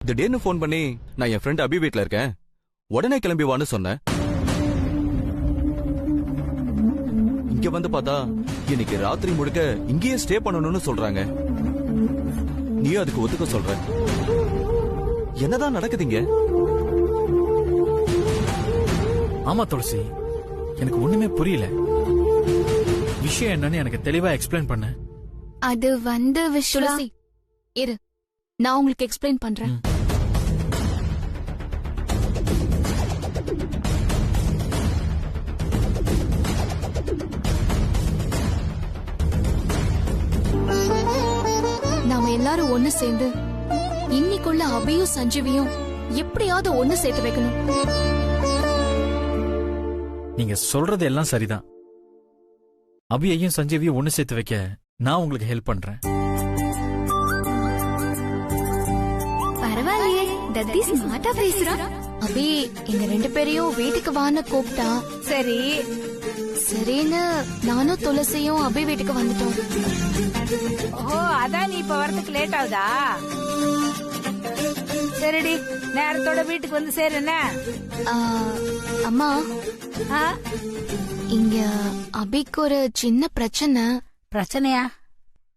திடீர்னு போன் பண்ணி நான் என் ஃப்ரெண்ட் அபி வீட்ல இருக்கேன், உடனே கிளம்பி வான்னு சொன்னேன். இங்க வந்து பார்த்தா இன்னைக்கு ராத்திரி முழுக்க இங்கேயே ஸ்டே பண்ணணும்னு சொல்றாங்க. நீ அதுக்கு ஒத்துக்க சொல்ற? என்னதான் நடக்குதுங்க? ஆமா துளசி, எனக்கு ஒண்ணுமே புரியல. விஷயம் என்னன்னு எனக்கு தெளிவா எக்ஸ்பிளைன் பண்ண. அது வந்து துளசி, இரு, நான் உங்களுக்கு எக்ஸ்பிளைன் பண்றேன். நாம எல்லாரும் ஒண்ணு சேர்ந்து இன்னைக்குள்ள அபியும் சஞ்சீவியும் எப்படியாவது ஒண்ணு சேர்த்து வைக்கணும். நீங்க சொல்றது எல்லாம் சரிதான். அபியையும் சஞ்சீவியும் ஒண்ணு சேர்த்து வைக்க நான் உங்களுக்கு ஹெல்ப் பண்றேன். பரவாயில்லையே, தத்தி ஸ்மார்ட்டா பேசுறா. அபி எங்க 2 பேரையும் வீட்டுக்கு வான்னு கூப்பிட்டா. சரி சரின்னு நானும் துளசியும் அபி வீட்டுக்கு வந்துட்டோம். ஓ, அதான் நீ இப்ப வரதுக்கு லேட் ஆகுதா? சரிடி, நேரத்தோட வீட்டுக்கு வந்து சேருன. அம்மா, இங்க அபிக்கு ஒரு சின்ன பிரச்சனை. பிரச்சனையா?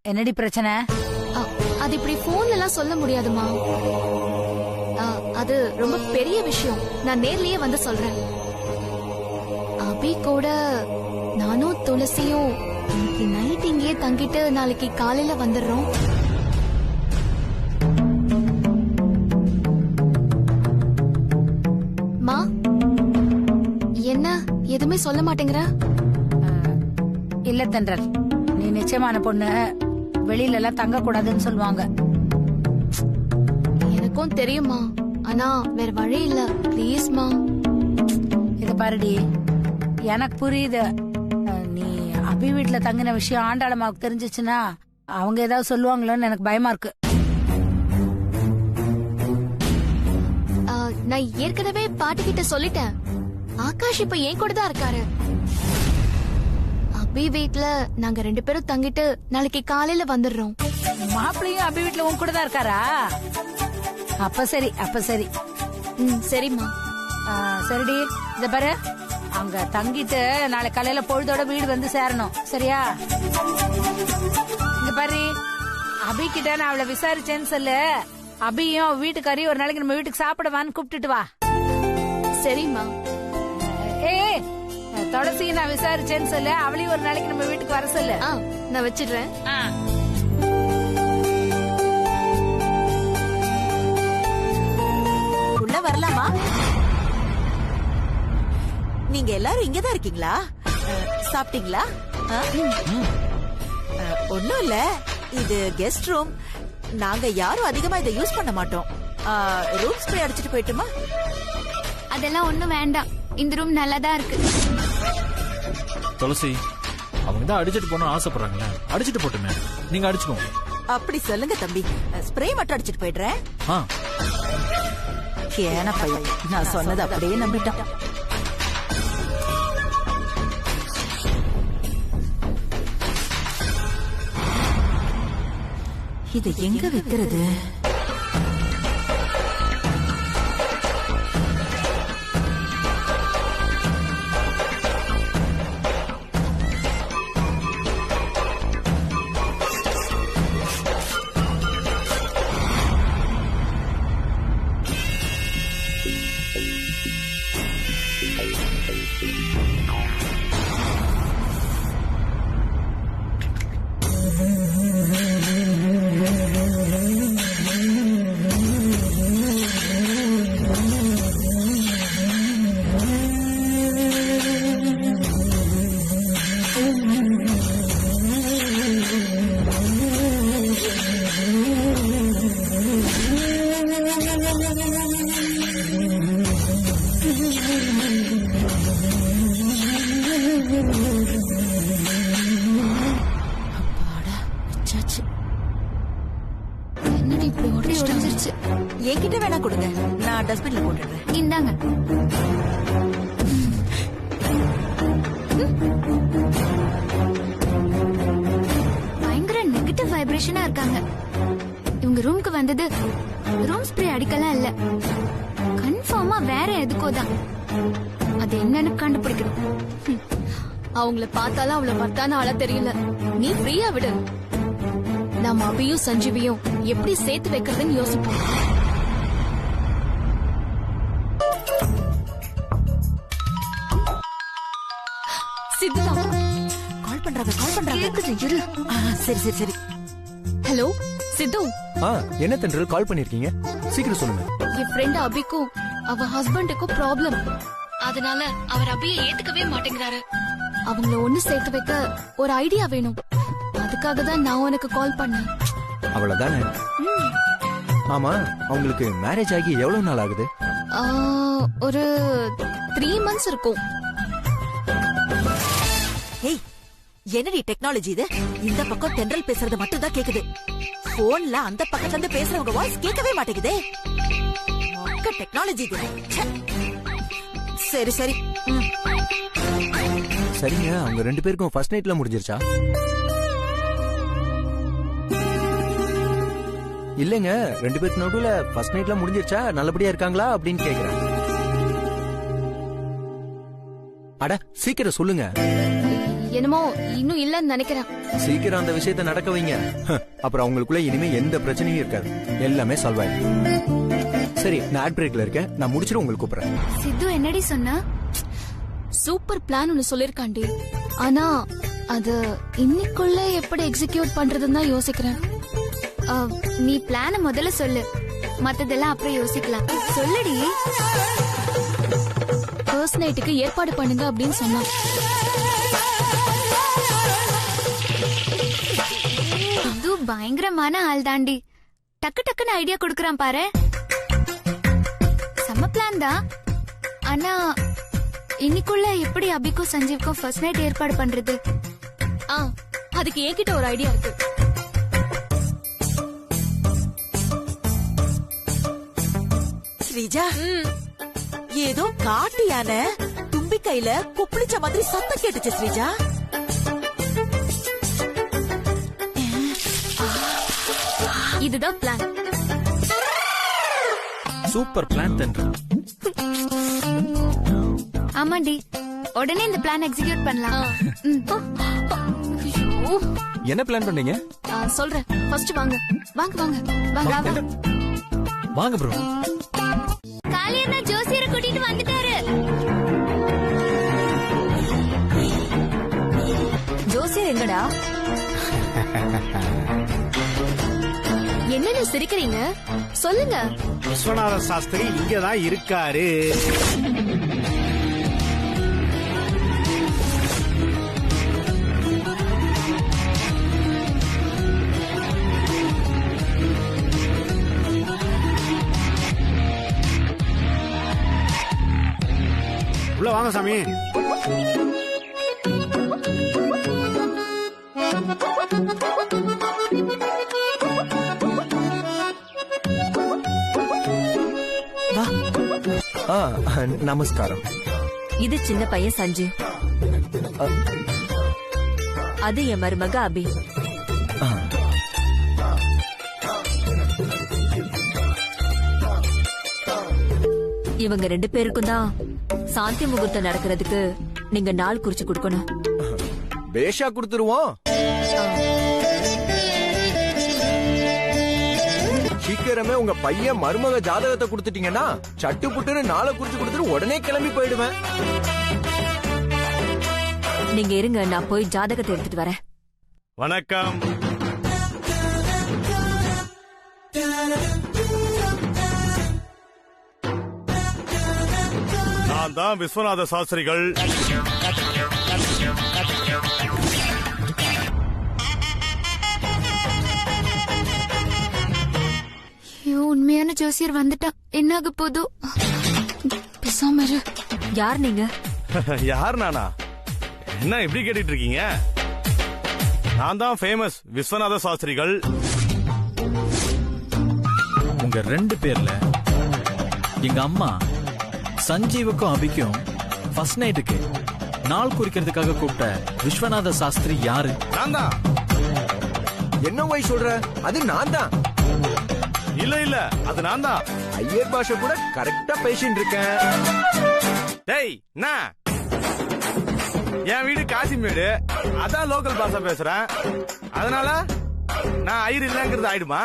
என்னடி பிரச்சனை? அது இப்படி போன்ல எல்லாம் சொல்ல முடியாதுமா. அது ரொம்ப பெரிய விஷயம். நான் நேர்லயே வந்து சொல்றேன். அபி கூட நானும் துளசியும் இன்னைக்கு நைட் இங்கேயே தங்கிட்டு நாளைக்கு காலையில வந்துடுறோம். மா, என்ன எதுவுமே சொல்ல மாட்டேங்கிற? இல்ல தென்றல், நீ நிச்சயமான பொண்ணு, வெளியில எல்லாம் தங்க கூடாதுன்னு சொல்லுவாங்க. எனக்கும் தெரியுமா, ஆனா வேற வழி இல்ல. ப்ளீஸ்மா. இத பாருடி, எனக்கு புரியுது. நீ அபி வீட்டுல தங்கின விஷயம் ஆண்டாளம்மாவுக்கு தெரிஞ்சிச்சுன்னா அவங்க ஏதாவது சொல்லுவாங்களோன்னு எனக்கு பயமா இருக்கு. நான் ஏற்கனவே பாட்டி கிட்ட சொல்லிட்டேன். ஆகாஷ் இப்ப என் கூட தான் இருக்காரு. அபி வீட்டுல நாங்க 2 பேரும் தங்கிட்டு நாளைக்கு காலையில வந்துடுறோம். மாப்பிள்ளையும் அபி வீட்டுல உன் கூட தான் இருக்காரா? அப்ப சரி, அப்ப சரி. சரிம்மா. சரிடி, இத பாரு, அங்க தங்கிட்டு நாளை காலையில பொழுதோட வீடு வந்து சேரணும், சரியா? இங்க பாரு, அபி கிட்ட நான் அவளை விசாரிச்சேன்னு சொல்லு. அபியும் வீட்டுக்காரையும் ஒரு நாளைக்கு நம்ம வீட்டுக்கு சாப்பிடவான்னு கூப்பிட்டுட்டு வா. சரிம்மா. துளசியும் நான் விசாரிச்சேன்னு சொல்லு. அவளையும் ஒரு நாளைக்கு நம்ம வீட்டுக்கு வர சொல்லு. நான் வச்சிடுறேன். உள்ள வரலாமா? நீங்க எல்லாரும் இங்கதான் இருக்கீங்களா? சாப்பிட்டீங்களா? ஒண்ணும் இல்ல, இது கெஸ்ட் ரூம். நாங்க யாரும் அதிகமா இதை யூஸ் பண்ண மாட்டோம். ரூம் ஸ்ப்ரே அடிச்சிட்டு போயிட்டுமா? அதெல்லாம் ஒண்ணும் வேண்டாம், இந்த ரூம் நல்லாதான் இருக்கு. துளசி, அவங்க தான் அடிச்சிட்டு போகணும்னு ஆசைப்படுறாங்களே, அடிச்சிட்டு போட்டுமே, நீங்க அடிச்சுக்கோங்க. அப்படி சொல்லுங்க தம்பி, ஸ்ப்ரே மட்டும் அடிச்சிட்டு போயிடுறேன். ஏன பையன், நான் சொன்னது அப்படியே நம்பிட்டான். இதை எங்க வைக்கிறது? என்கிட்ட வேணா கொடுங்க, நான் டஸ்ட்பின்ல போட்டுடுறேன். இந்தாங்க. பயங்கர நெகட்டிவ் வைப்ரேஷனா இருக்காங்க. இவங்க ரூமுக்கு வந்தது ரூம் ஸ்ப்ரே அடிக்கலாம் இல்ல, கன்ஃபார்மா வேற எதுக்கோ தான். அது என்னன்னு கண்டுபிடிக்கணும். அவங்கள பார்த்தாலும் அவளை வர்த்தான ஆளா தெரியல. நீ ஃப்ரீயா விடு, நம்ம அபியும் சஞ்சீவியும் எப்படி சேர்த்து வைக்கிறதுன்னு யோசிப்போம். சித்தா கால் பண்றாங்க. கேக்குது, இரு. சரி. ஹலோ சித்து, என்ன தென்றல் கால் பண்ணிருக்கீங்க? சீக்கிரம் சொல்லுங்க. என் ஃப்ரெண்ட் அபிக்கும் அவ ஹஸ்பண்டுக்கும் ப்ராப்ளம். அதனால அவர் அபியை ஏத்துக்கவே மாட்டேங்கிறாரு. அவங்கள ஒண்ணு சேர்த்து வைக்க ஒரு ஐடியா வேணும். அதுக்காக தான் நான் உனக்கு கால் பண்ணேன். அவ்வளவுதானே? ஆமா, அவங்களுக்கு மேரேஜ் ஆகி எவ்வளவு நாள் ஆகுது? ஒரு 3 months இருக்கும். ஏய், என்னடி டெக்னாலஜி இது? இந்த பக்கம் தென்றல் பேசுறது மட்டும் தான் கேக்குது. போன்ல அந்த பக்கத்துல இருந்து பேசுறவங்க வாய்ஸ் கேட்கவே மாட்டேங்குதே. மொக்க டெக்னாலஜி இது. சரி. சரிங்க, அவங்க 2 பேருக்கும் ஃபர்ஸ்ட் நைட்ல முடிஞ்சிருச்சா? இல்லங்க, 2 பேருக்கு நடுவுல ஃபர்ஸ்ட் நைட்ல முடிஞ்சிருச்சா, நல்லபடியா இருக்காங்களா அப்படின்னு கேக்குறேன். அட சீக்கிரம் சொல்லுங்க. என்னமோ இன்னும் இல்லன்னு நினைக்கிறேன். சீக்கிரம் அந்த விஷயத்தை நடக்க வைங்க. அப்புறம் அவங்களுக்குள்ள இனிமே எந்த பிரச்சனையும் இருக்காது, எல்லாமே சால்வ் ஆயிடும். சரி, நான் ஆட் பிரேக்ல இருக்கேன், நான் முடிச்சிட்டு உங்களுக்கு கூப்பிடுறேன். சித்து என்னடி சொன்ன? சூப்பர் பிளான் ஒன்னு சொல்லிருக்காண்டி. ஆனா அது இன்னைக்குள்ள எப்படி எக்ஸிக்யூட் பண்றதுன்னு தான் யோசிக்கிறேன். நீ பிளான முதல்ல சொல்லு, மத்ததெல்லாம் அப்புறம் யோசிக்கலாம். சொல்லுடி. ஃபர்ஸ்ட் நைட்டுக்கு ஏற்பாடு பண்ணுங்க அப்படின்னு சொன்னான். இது பயங்கரமான ஆள் தாண்டி. டக்குன்னு ஐடியா கொடுக்கறான் பாரு. செம்ம பிளான் தான். ஆனா இன்னைக்குள்ள எப்படி அபிக்கும் சஞ்சீவ்க்கும் ஃபர்ஸ்ட் நைட் ஏற்பாடு பண்றது? அதுக்கு என்கிட்ட ஒரு ஐடியா இருக்கு. ஸ்ரீஜா, ஏதோ காட்டு யானை தும்பி கையில குப்பிளிச்ச மாதிரி சத்தம் கேட்டுச்சு ஸ்ரீஜா. இதுதான் பிளான். சூப்பர் பிளான் தென்றல். ஆமாண்டி, உடனே இந்த பிளான் எக்ஸிக்யூட் பண்ணலாம். என்ன பிளான் பண்ணீங்க? சொல்றேன். ஃபர்ஸ்ட் வாங்க. வாங்க ப்ரோ. காலையில ஜோசியரை கூட்டிட்டு வந்துட்டாரு. ஜோசியர் எங்கடா? என்னன்னு சிரிக்கிறீங்க? சொல்லுங்க. விஸ்வநாத சாஸ்திரி இங்கதான் இருக்காரு. உள்ள வாங்க சாமி. நமஸ்காரம். இது சின்ன பையன் சஞ்சு, அது என் மருமக அபி. இவங்க 2 பேருக்கும் தான் சாந்தி முகூர்த்தம் நடக்கிறதுக்கு நீங்க நாள் குறிச்சு கொடுக்கணும். பேஷா கொடுத்துருவோம். சீக்கிரமே உங்க பையன் மருமக ஜாதகத்தை கொடுத்துட்டீங்கன்னா சட்டு புட்டுன்னு நாளை குறிச்சு கொடுத்துட்டு உடனே கிளம்பி போயிடுவேன். நீங்க இருங்க, நான் போய் ஜாதகத்தை எடுத்துட்டு வரேன். வணக்கம். நான் தான் விஸ்வநாத சாஸ்திரிகள். உண்மையான ஜோசியர் வந்துட்டா என்ன ஆக போதோ? பேசாம இரு. யார் நீங்க? யார் நானா? என்ன இப்படி கேட்டுட்டு இருக்கீங்க? நான் தான் ஃபேமஸ் விஸ்வநாத சாஸ்திரிகள். உங்க 2 பேர்ல எங்க அம்மா சஞ்சீவுக்கும் அபிக்கும் ஃபர்ஸ்ட் நைட்டுக்கு நாள் குறிக்கிறதுக்காக கூப்பிட்ட விஸ்வநாத சாஸ்திரி யாரு? நான் தான். என்ன போய் சொல்ற? அது நான் தான். இல்ல இல்ல அது நான் தான். ஐயர் பாஷை கூட கரெக்டா பேசிட்டு இருக்கேன். டேய் என்ன என் வீடு காசிமேடு, அதான் லோக்கல் பாஷா பேசுறேன். அதனால நான் ஐயர் இல்லங்கிறது ஆயிடுமா?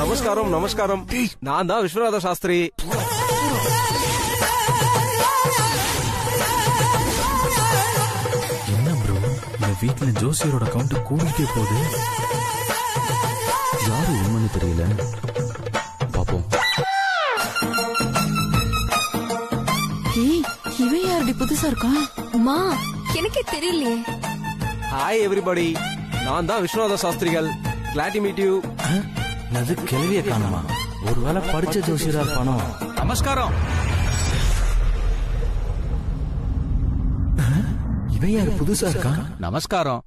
நமஸ்காரம் நமஸ்காரம். நான் தான் விஸ்வநாத சாஸ்திரி. என்ன ப்ரோ, இந்த வீட்டுல ஜோசியரோட கவுண்ட் கூடிட்டே போகுது. யாரு உண்மைன்னு தெரியல, பாப்போம். இவன் யாருடி புதுசா இருக்கான்? மா எனக்கே தெரியலையே. ஹாய் எவ்ரிபடி, நான் தான் விஸ்வநாத சாஸ்திரிகள். glad to meet you. அது கேள்வியை காணுமா? ஒருவேளை படிச்ச ஜோசியரா இருப்பானோ? நமஸ்காரம். இவன் யாரு புதுசா இருக்கான்? நமஸ்காரம்,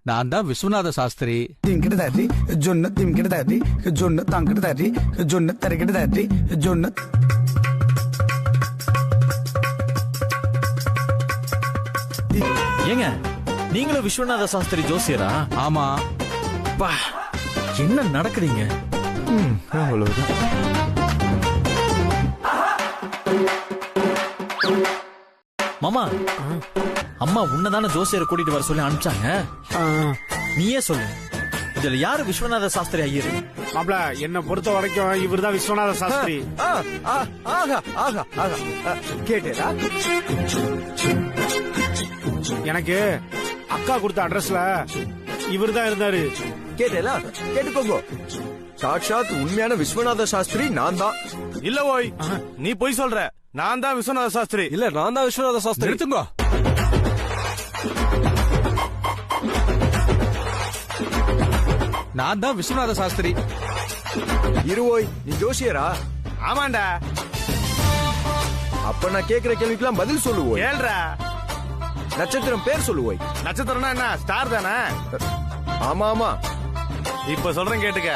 நான் தான் விஸ்வநாத சாஸ்திரி. திங்கிட்டு தாரி ஜொன்னு திங்கிட்டு தாரி ஜொன்னு தாங்கிட்டு தாரி ஜொன்னு தரைக்கிட்டு தாரி ஜொன்னு. ஏங்க, நீங்களும் விஸ்வநாத சாஸ்திரி ஜோசியரா? ஆமா. பா, என்ன நடக்குதுங்க? அவ்வளவுதான். மாமா, அம்மா உன்னதான ஜோசியரை கூட்டிட்டு வர சொல்லி அனுப்பிச்சாங்க. நீயே சொல்லு, இதுல யாரு விஸ்வநாத சாஸ்திரி ஐயர்? மாப்ள, என்ன பொறுத்த வரைக்கும் இவர்தான் விஸ்வநாத சாஸ்திரி. ஆகா ஆகா ஆகா. கேட்டேடா. எனக்கு அக்கா கொடுத்த அட்ரஸ்ல இவர்தான் இருந்தாரு. கேட்டேல, கேட்டுக்கோங்க. சாட்சாத் உண்மையான விஸ்வநாத சாஸ்திரி நான் தான். இல்ல ஓய், நீ போய் சொல்ற. நான் தான் விஸ்வநாத சாஸ்திரி. இல்ல, நான் தான் விஸ்வநாத சாஸ்திரி. எடுத்துங்க. நான் தான் விஸ்வநாத சாஸ்திரி. இருவோய், நீ ஜோசியரா? ஆமாண்டா. அப்ப நான் கேக்குற கேள்விக்கெல்லாம் பதில் சொல்லுவோய். ஏழ்ரா. நட்சத்திரம் பேர் சொல்லுவோய். நட்சத்திரம்னா என்ன, ஸ்டார் தானே? ஆமா ஆமா. இப்ப சொல்றேன் கேட்டுக்க.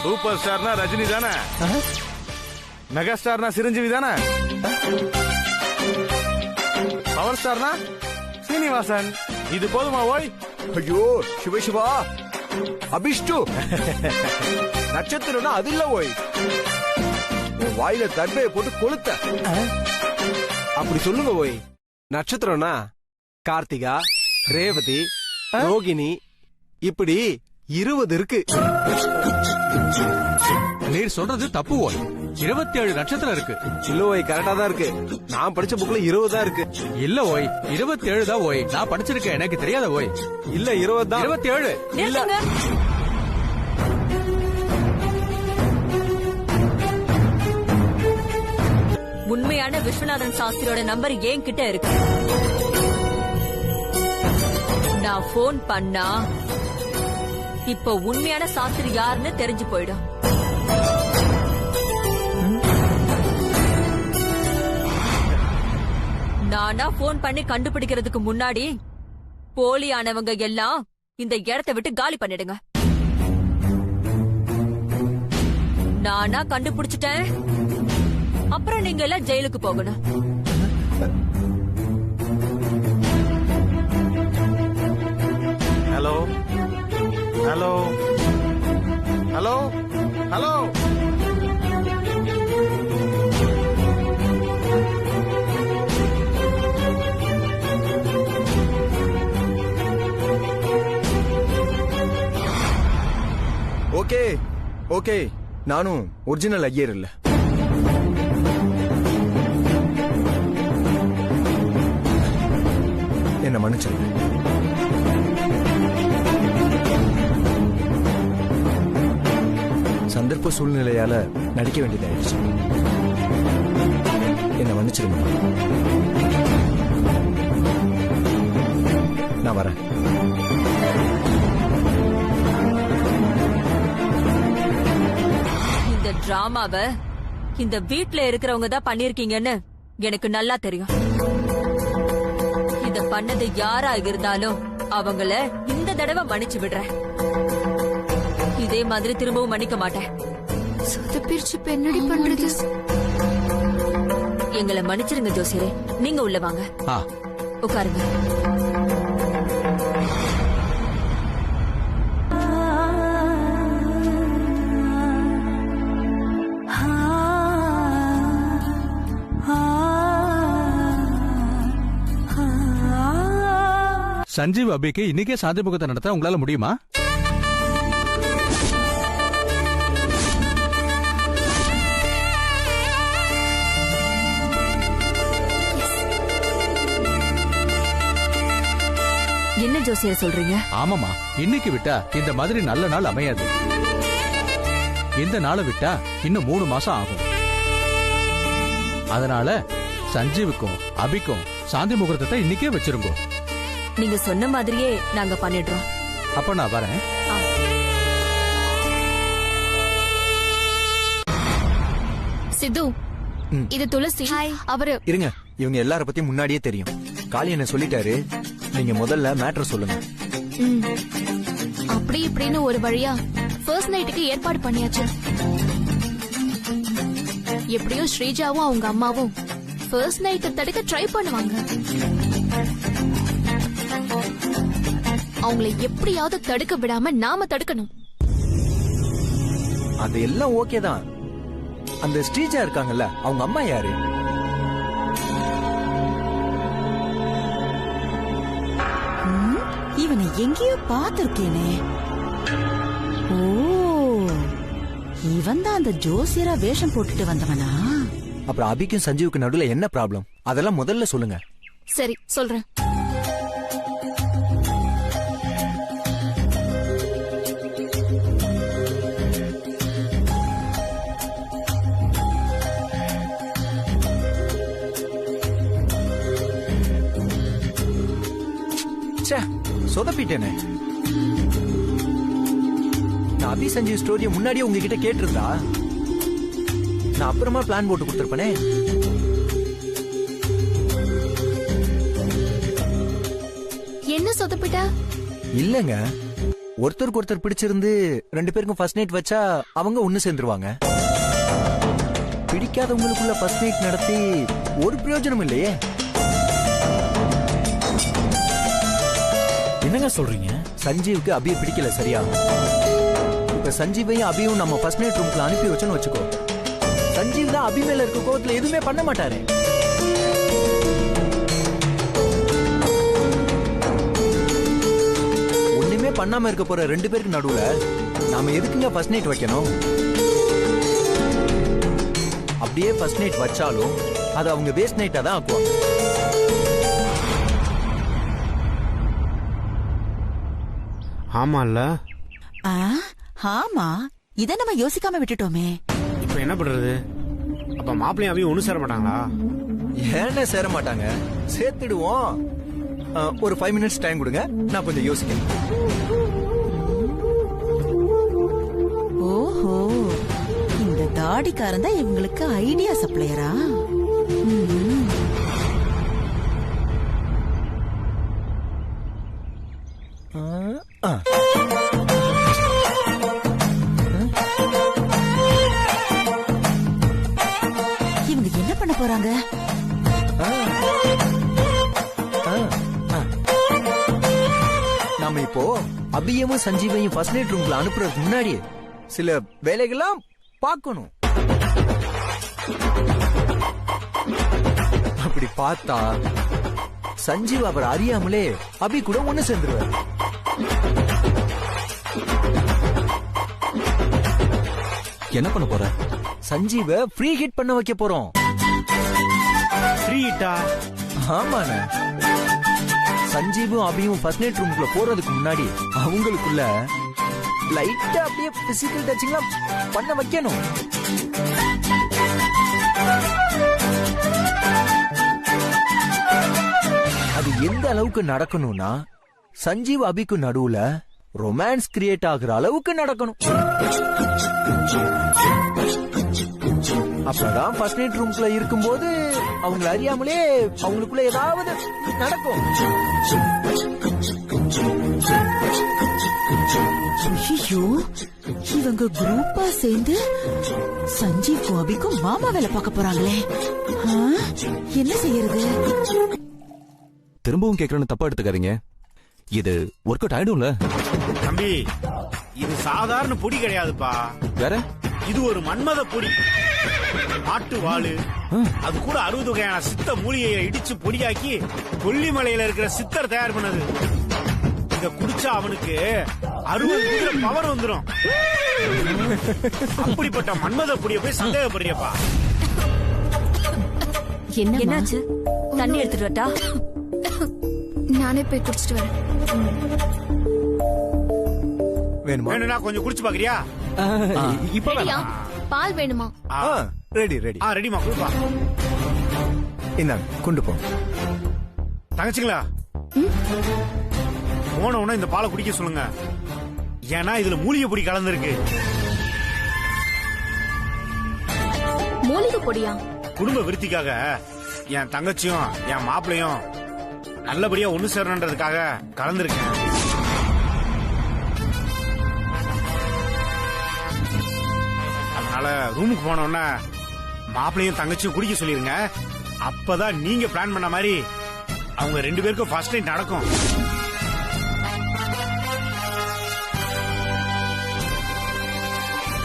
சூப்பர் ஸ்டார்னா ரஜினி தானே? மெகா ஸ்டார்னா சிரஞ்சீவி தானே? பவர் ஸ்டார்னா சீனிவாசன். இது போதுமா ஓய்? ஐயோ சிவசிவா, அபிஷ்டு. நட்சத்திரம்னா அது இல்ல ஓய். உன் வாயில தர்பையை போட்டு கொளுத்த. அப்படி சொல்லுங்க ஓய். நட்சத்திரம்னா கார்த்திகா, ரேவதி, ரோகிணி, இப்படி 20 இருக்கு. நீர் சொல்றது தப்பு ஓய். 27 நட்சத்திரம் இருக்கு. இல்ல ஓய், கரெக்டா தான் இருக்கு. நான் படிச்ச புக்ல 20 தான் இருக்கு. இல்ல ஓய், 27 தான் ஓய். நான் படிச்சிருக்கேன், எனக்கு தெரியாத ஓய். இல்ல 20 தான். 27. நிறுத்துங்க. உண்மையான விஸ்வநாதன் சாஸ்திரியோட நம்பர் என் கிட்ட இருக்கு. நான் போன் பண்ணா இப்ப உண்மையான சாஸ்திரி யாருன்னு தெரிஞ்சு போயிடும். நானா போன் பண்ணி கண்டுபிடிக்கிறதுக்கு முன்னாடி போலியானவங்க எல்லாம் இந்த இடத்தை விட்டு காலி பண்ணிடுங்க. நானா கண்டுபிடிச்சிட்டேன், அப்புறம் நீங்க எல்லாம் ஜெயிலுக்கு போகணும். Hello hello hello hello. Okay okay, நானும் ஒரிஜினல் ஐயர் இல்ல. என்ன மன்னிச்சிருங்க. சந்தர்ப்ப சூழ்நிலையால நடிக்க வேண்டியதாயிடுச்சு. என்ன மன்னிச்சிருங்க. நான் வரேன். இந்த டிராமாவை இந்த வீட்ல இருக்கிறவங்க தான் பண்ணிருக்கீங்கன்னு எனக்கு நல்லா தெரியும். இத பண்ணது யாரா இருந்தாலும் அவங்கள இந்த தடவை மன்னிச்சு விடுறேன். இதே மாதிரி திரும்பவும் மன்னிக்க மாட்டேன். சொதப்பிரிச்சு என்னடி பண்றது? எங்களை மன்னிச்சிருங்க ஜோசியரே. நீங்க உள்ள வாங்க, உட்காருங்க. சஞ்சீவ் அபிக்கு இன்னைக்கே சாந்தி முகத்தை நடத்த உங்களால முடியுமா? என்ன ஜோசியர் சொல்றீங்க? ஆமாமா, இன்னைக்கு விட்டா இந்த மாதிரி நல்ல நாள் அமையாது. இந்த நாளை விட்டா இன்னும் 3 மாசம் ஆகும். அதனால சஞ்சீவுக்கும் அபிக்கும் சாந்தி முகூர்த்தத்தை இன்னைக்கே வச்சிருங்க. நீங்க சொன்ன மாதிரியே நாங்க பண்ணிடுறோம். அப்ப நான் வரேன். சித்து, இது துளசி. அவரு இருங்க, இவங்க எல்லார பத்தி முன்னாடியே தெரியும். காளி என்ன சொல்லிட்டாரு, நீங்க முதல்ல மேட்டர் சொல்லுங்க. அப்படி இப்படின்னு ஒரு வழியா ஃபர்ஸ்ட் நைட்டுக்கு ஏற்பாடு பண்ணியாச்சு. எப்படியோ ஸ்ரீஜாவும் அவங்க அம்மாவும் ஃபர்ஸ்ட் நைட்டை தடுக்க ட்ரை பண்ணுவாங்க. அவங்களை எப்படியாவது தடுக்க விடாம நாம தடுக்கணும். அது எல்லாம் ஓகே தான். அந்த ஸ்ரீஜா இருக்காங்கல்ல, அவங்க அம்மா யாரு? இவனை எங்கேயோ பாத்திருக்கேனே. ஓ, இவன் தான் அந்த ஜோசியரா வேஷம் போட்டுட்டு வந்தவனா? அப்புறம் அபிக்கும் சஞ்சீவுக்கு நடுவுல என்ன ப்ராப்ளம்? அதெல்லாம் முதல்ல சொல்லுங்க. சரி, சொல்றேன். சொதப்பிட்டேனே. நான் அபி சஞ்சீவ் ஸ்டோரியை முன்னாடியே உங்ககிட்ட கேட்டிருந்தா நான் அப்புறமா பிளான் போட்டு கொடுத்திருப்பேனே. என்ன சொதப்பிட்ட? இல்லங்க, ஒருத்தருக்கு ஒருத்தர் பிடிச்சிருந்து 2 பேருக்கும் ஃபர்ஸ்ட் நைட் வச்சா அவங்க ஒண்ணு சேர்ந்துருவாங்க. பிடிக்காதவங்களுக்குள்ள ஃபர்ஸ்ட் நைட் நடத்தி ஒரு பிரயோஜனம் இல்லையே. என்னங்க சொல்றீங்க? சஞ்சீவுக்கு அபியை பிடிக்கல, சரியா? இப்ப சஞ்சீவையும் அபியும் நம்ம ஃபர்ஸ்ட் நைட் ரூம்ல அனுப்பி வச்சோன்னு வச்சுக்கோ. சஞ்சீவ் தான் அபி மேல இருக்க கோவத்துல எதுவுமே பண்ண மாட்டாரு. ஒண்ணுமே பண்ணாம இருக்க போற 2 பேருக்கு நடுவுல நாம எதுக்குங்க ஃபர்ஸ்ட் நைட் வைக்கணும்? அப்படியே ஃபர்ஸ்ட் நைட் வச்சாலும் அது அவங்க வேஸ்ட் நைட்டா தான் ஆக்குவாங்க. ஆமால. ஆமா, இத நம்ம யோசிக்காம விட்டுட்டோமே. இப்ப என்ன பண்றது? அப்ப மாப்பிள்ளையும் அவையும் ஒண்ணு சேர மாட்டாங்களா? ஏன்னா சேர மாட்டாங்க, சேர்த்துடுவோம். ஒரு 5 மினிட்ஸ் டைம் கொடுங்க, நான் கொஞ்சம் யோசிக்கிறேன். ஓஹோ, இந்த தாடிக்காரன் தான் இவங்களுக்கு ஐடியா சப்ளையரா? இவங்க என்ன பண்ண போறாங்க? நாம இப்போ அபியமும் சஞ்சீவையும் ஃபர்ஸ்ட் நைட் ரூம்ல அனுப்புறதுக்கு முன்னாடி சில வேலைகள்லாம் பார்க்கணும். அப்படி பார்த்தா சஞ்சீவ் அவர் அறியாமலே அபி கூட ஒண்ணு சேர்ந்துருவார். என்ன பண்ண போற? சஞ்சீவ ஃப்ரீ ஹிட் பண்ண வைக்க போறோம். ஃப்ரீ ஹிட்டா? ஆமாண்ணே. சஞ்சீவும் அபியும் ஃபர்ஸ்ட் நைட் ரூம்குள்ள போறதுக்கு முன்னாடி அவங்களுக்குள்ள லைட்டா அப்படியே பிசிக்கல் டச்சிங்லாம் பண்ண வைக்கணும். அது எந்த அளவுக்கு நடக்கணும்னா சஞ்சீவ் அபிக்கு நடுவுல ரொமான்ஸ் கிரியேட் ஆகுற அளவுக்கு நடக்கணும். அப்பதான் ஃபர்ஸ்ட் நைட் ரூம்குள்ள இருக்கும்போது அவங்களை அறியாமலே அவங்களுக்குள்ள ஏதாவது நடக்கும். ஐயோ, இவங்க குரூப்பா சேர்ந்து சஞ்சீவ்க்கும் அபிக்கும் மாமா வேலை பார்க்க போறாங்களே. என்ன செய்யறது? திரும்பவும் கேட்கறேன்னு தப்பா எடுத்துக்காதீங்க, இது ஒர்க் அவுட் ஆயிடும்ல. தம்பி, இது சாதாரண பொடி கிடையாதுப்பா. வேற? இது ஒரு மன்மத பொடி. மாட்டு வாளு, அது கூட 60 வகையான சித்த மூலிகையை இடிச்சு பொடியாக்கி கொல்லிமலையில இருக்கிற சித்தர் தயார் பண்ணது. இத குடிச்சா அவனுக்கு 60 பவர் வந்துரும். அப்படிப்பட்ட மன்மத புடிய போய் சந்தேகப்படுறியப்பா? என்னாச்சு? தண்ணி எடுத்துட்டு வரட்டா? நானே போய் குடிச்சிட்டு வரேன். வேணும்னா கொஞ்சம் குடிச்சு பாக்குறியா? இப்ப ரெடியா? பால் வேணுமா? Ready ready. ரெடிமா, குடுப்பா. இந்தாங்க கொண்டு போ. தங்கச்சிங்களா, போன உடனே இந்த பாலை குடிக்க சொல்லுங்க. ஏன்னா இதுல மூலிகை பொடி கலந்துருக்கு. மூலிகை பொடியா? குடும்ப விருத்திக்காக என் தங்கச்சியும் என் மாப்பிளையும் நல்லபடியா ஒண்ணு சேரணுன்றதுக்காக கலந்துருக்கேன். அதனால ரூமுக்கு போன உடனே மாப்பிளையும் தங்கச்சியும் குடிக்க சொல்லிருங்க. அப்பதான் நீங்க பிளான் பண்ண மாதிரி அவங்க 2 பேருக்கும் ஃபர்ஸ்ட் நைட் நடக்கும்.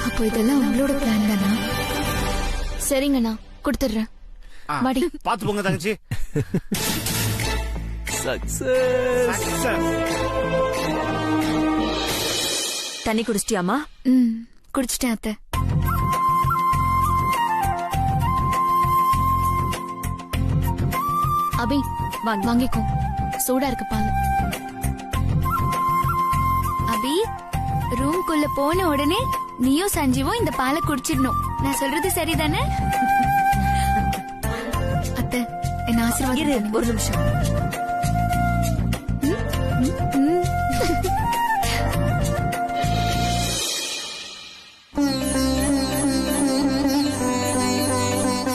அப்போ இதெல்லாம் உங்களோட பிளான் தானா? சரிங்கண்ணா, கொடுத்துடுறேன். வாடி. பாத்து போங்க தங்கச்சி. சக்சஸ். தண்ணி குடிச்சிட்டியாமா? குடிச்சிட்டேன் அத்தை. அபி வாங்கிக்கோ, சூடா இருக்கு பால். அபி, ரூம்குள்ள போன உடனே நீயும் சஞ்சீவும் இந்த பாலை குடிச்சிடணும். நான் சொல்றது சரிதானே? அத்தை, என்ன ஆசீர்வாதம். ஒரு நிமிஷம்.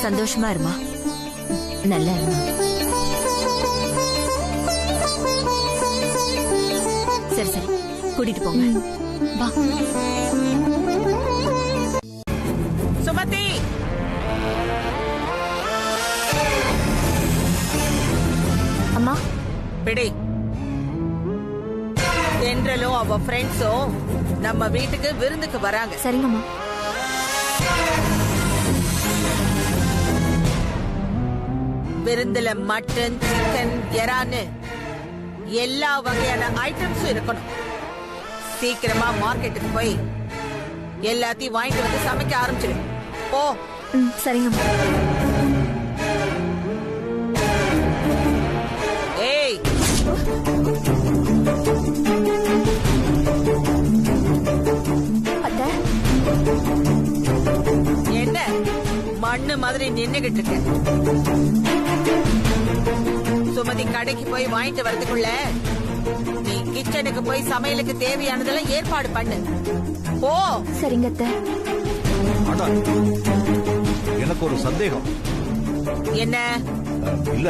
சந்தோஷமா இருமா, நல்லா இருமா. சரி சரி, கூட்டிட்டு போங்க. வா சுமதி. அம்மா, பிடி. தென்றலும் அவ ஃப்ரெண்ட்ஸும் நம்ம வீட்டுக்கு விருந்துக்கு வராங்க. சரிங்கம்மா. விருந்துல மட்டன், சிக்கன், எறான்னு எல்லா வகையான ஐட்டம்ஸும் இருக்கணும். சீக்கிரமா மார்க்கெட்டுக்கு போய் எல்லாத்தையும் வாங்கிட்டு வந்து சமைக்க ஆரம்பிச்சிடு. போ. சரிங்கம்மா. ஏய், அத்தை, என்ன மண்ணு மாதிரி நின்னுகிட்டு இருக்க? சுமதி கடைக்கு போய் வாங்கிட்டு வரதுக்குள்ள நீ கிச்சனுக்கு போய் சமையலுக்கு தேவையானதெல்லாம் ஏற்பாடு பண்ணு. போ. சரிங்க அத்தை. எனக்கு ஒரு சந்தேகம். என்ன? இல்ல,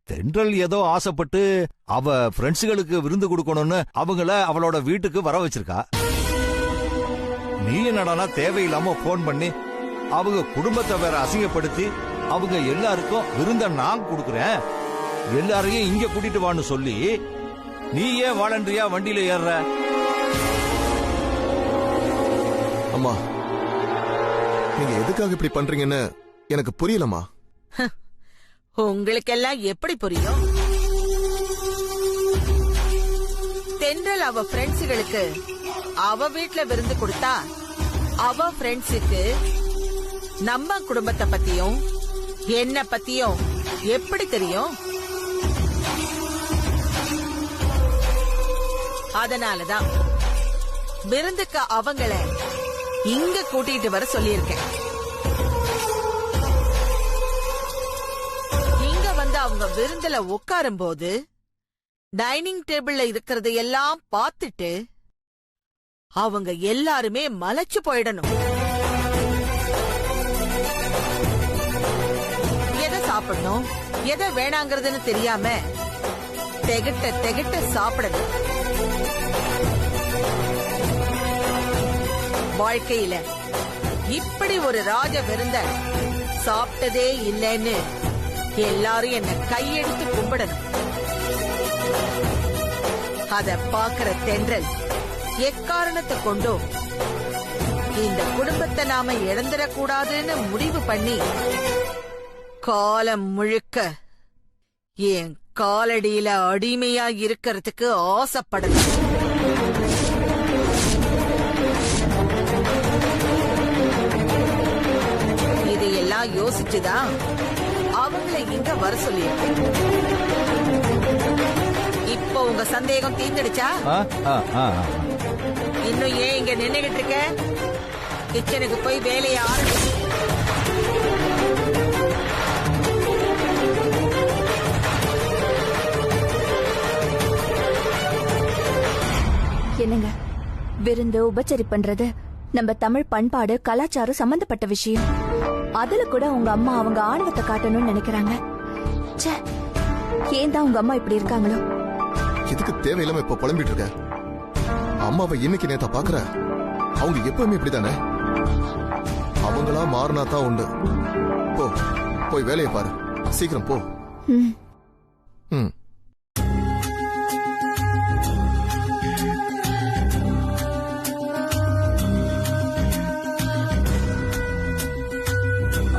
தென்றல் ஏதோ ஆசைப்பட்டு அவ ஃப்ரெண்ட்ஸுகளுக்கு விருந்து கொடுக்கணும்னு அவங்கள அவளோட வீட்டுக்கு வர வச்சிருக்கா. நீ என்னடானா தேவையில்லாம போன் பண்ணி அவங்க குடும்பத்தை வேற அசிங்கப்படுத்தி அவங்க எல்லாருக்கும் விருந்த நான் கொடுக்கறேன், எல்லாரையும் இங்க கூட்டிட்டு வான்னு சொல்லி நீ ஏன் வாலண்டரியா வண்டியில ஏறுற? அம்மா, நீங்க எதுக்காக இப்படி பண்றீங்கன்னு எனக்கு புரியலமா. உங்களுக்கெல்லாம் எப்படி புரியும்? தென்றல் அவ ஃப்ரெண்ட்ஸுகளுக்கு அவ வீட்ல விருந்து கொடுத்தா அவ ஃப்ரெண்ட்ஸுக்கு நம்ம குடும்பத்தை பத்தியும் என்ன பத்தியும் எப்படி தெரியும்? அதனாலதான் விருந்துக்கு அவங்கள இங்க கூட்டிட்டு வர சொல்லியிருக்கேன். இங்க வந்து அவங்க விருந்துல உட்காரும் போது டைனிங் டேபிள்ல இருக்கிறது எல்லாம் பார்த்துட்டு அவங்க எல்லாருமே மலைச்சு போயிடணும். எதை சாப்பிடணும் எதை வேணாங்கிறதுன்னு தெரியாம திகட்ட திகட்ட சாப்பிடணும். வாழ்க்கையில இப்படி ஒரு ராஜ விருந்த சாப்பிட்டதே இல்லைன்னு எல்லாரும் என்ன கையெடுத்து கும்பிடணும். அத பாக்குற தென்றல் எக்காரணத்தை கொண்டும் இந்த குடும்பத்தை நாம இழந்துடக்கூடாதுன்னு முடிவு பண்ணி காலம் முழுக்க என் காலடியில அடிமையா இருக்கிறதுக்கு ஆசைப்படுது. இதையெல்லாம் யோசிச்சுதான் அவங்களை இங்க வர சொல்லியிருக்கேன். இப்போ உங்க சந்தேகம் தீர்ந்துடுச்சா? இன்னும் ஏன் இங்க நின்னுகிட்டு இருக்க? கிச்சனுக்கு போய் வேலையை ஆரம்பி. என்னங்க, விருந்து உபச்சரி பண்றது நம்ம தமிழ் பண்பாடு கலாச்சாரம் சம்பந்தப்பட்ட விஷயம். அதுல கூட உங்க அம்மா அவங்க ஆணவத்தை காட்டணும்னு நினைக்கிறாங்க. ச்சே, ஏன் தான் உங்க அம்மா இப்படி இருக்காங்களோ? இதுக்கு தேவையில்லாம இப்ப புலம்பிட்டு இருக்க. அம்மாவை இன்னைக்கு நேத்தா பாக்குற. அவங்க எப்பவுமே இப்படித்தானே. அவங்களா மாறினா தான் உண்டு. போ, போய் வேலையை பாரு. சீக்கிரம் போ. ம்.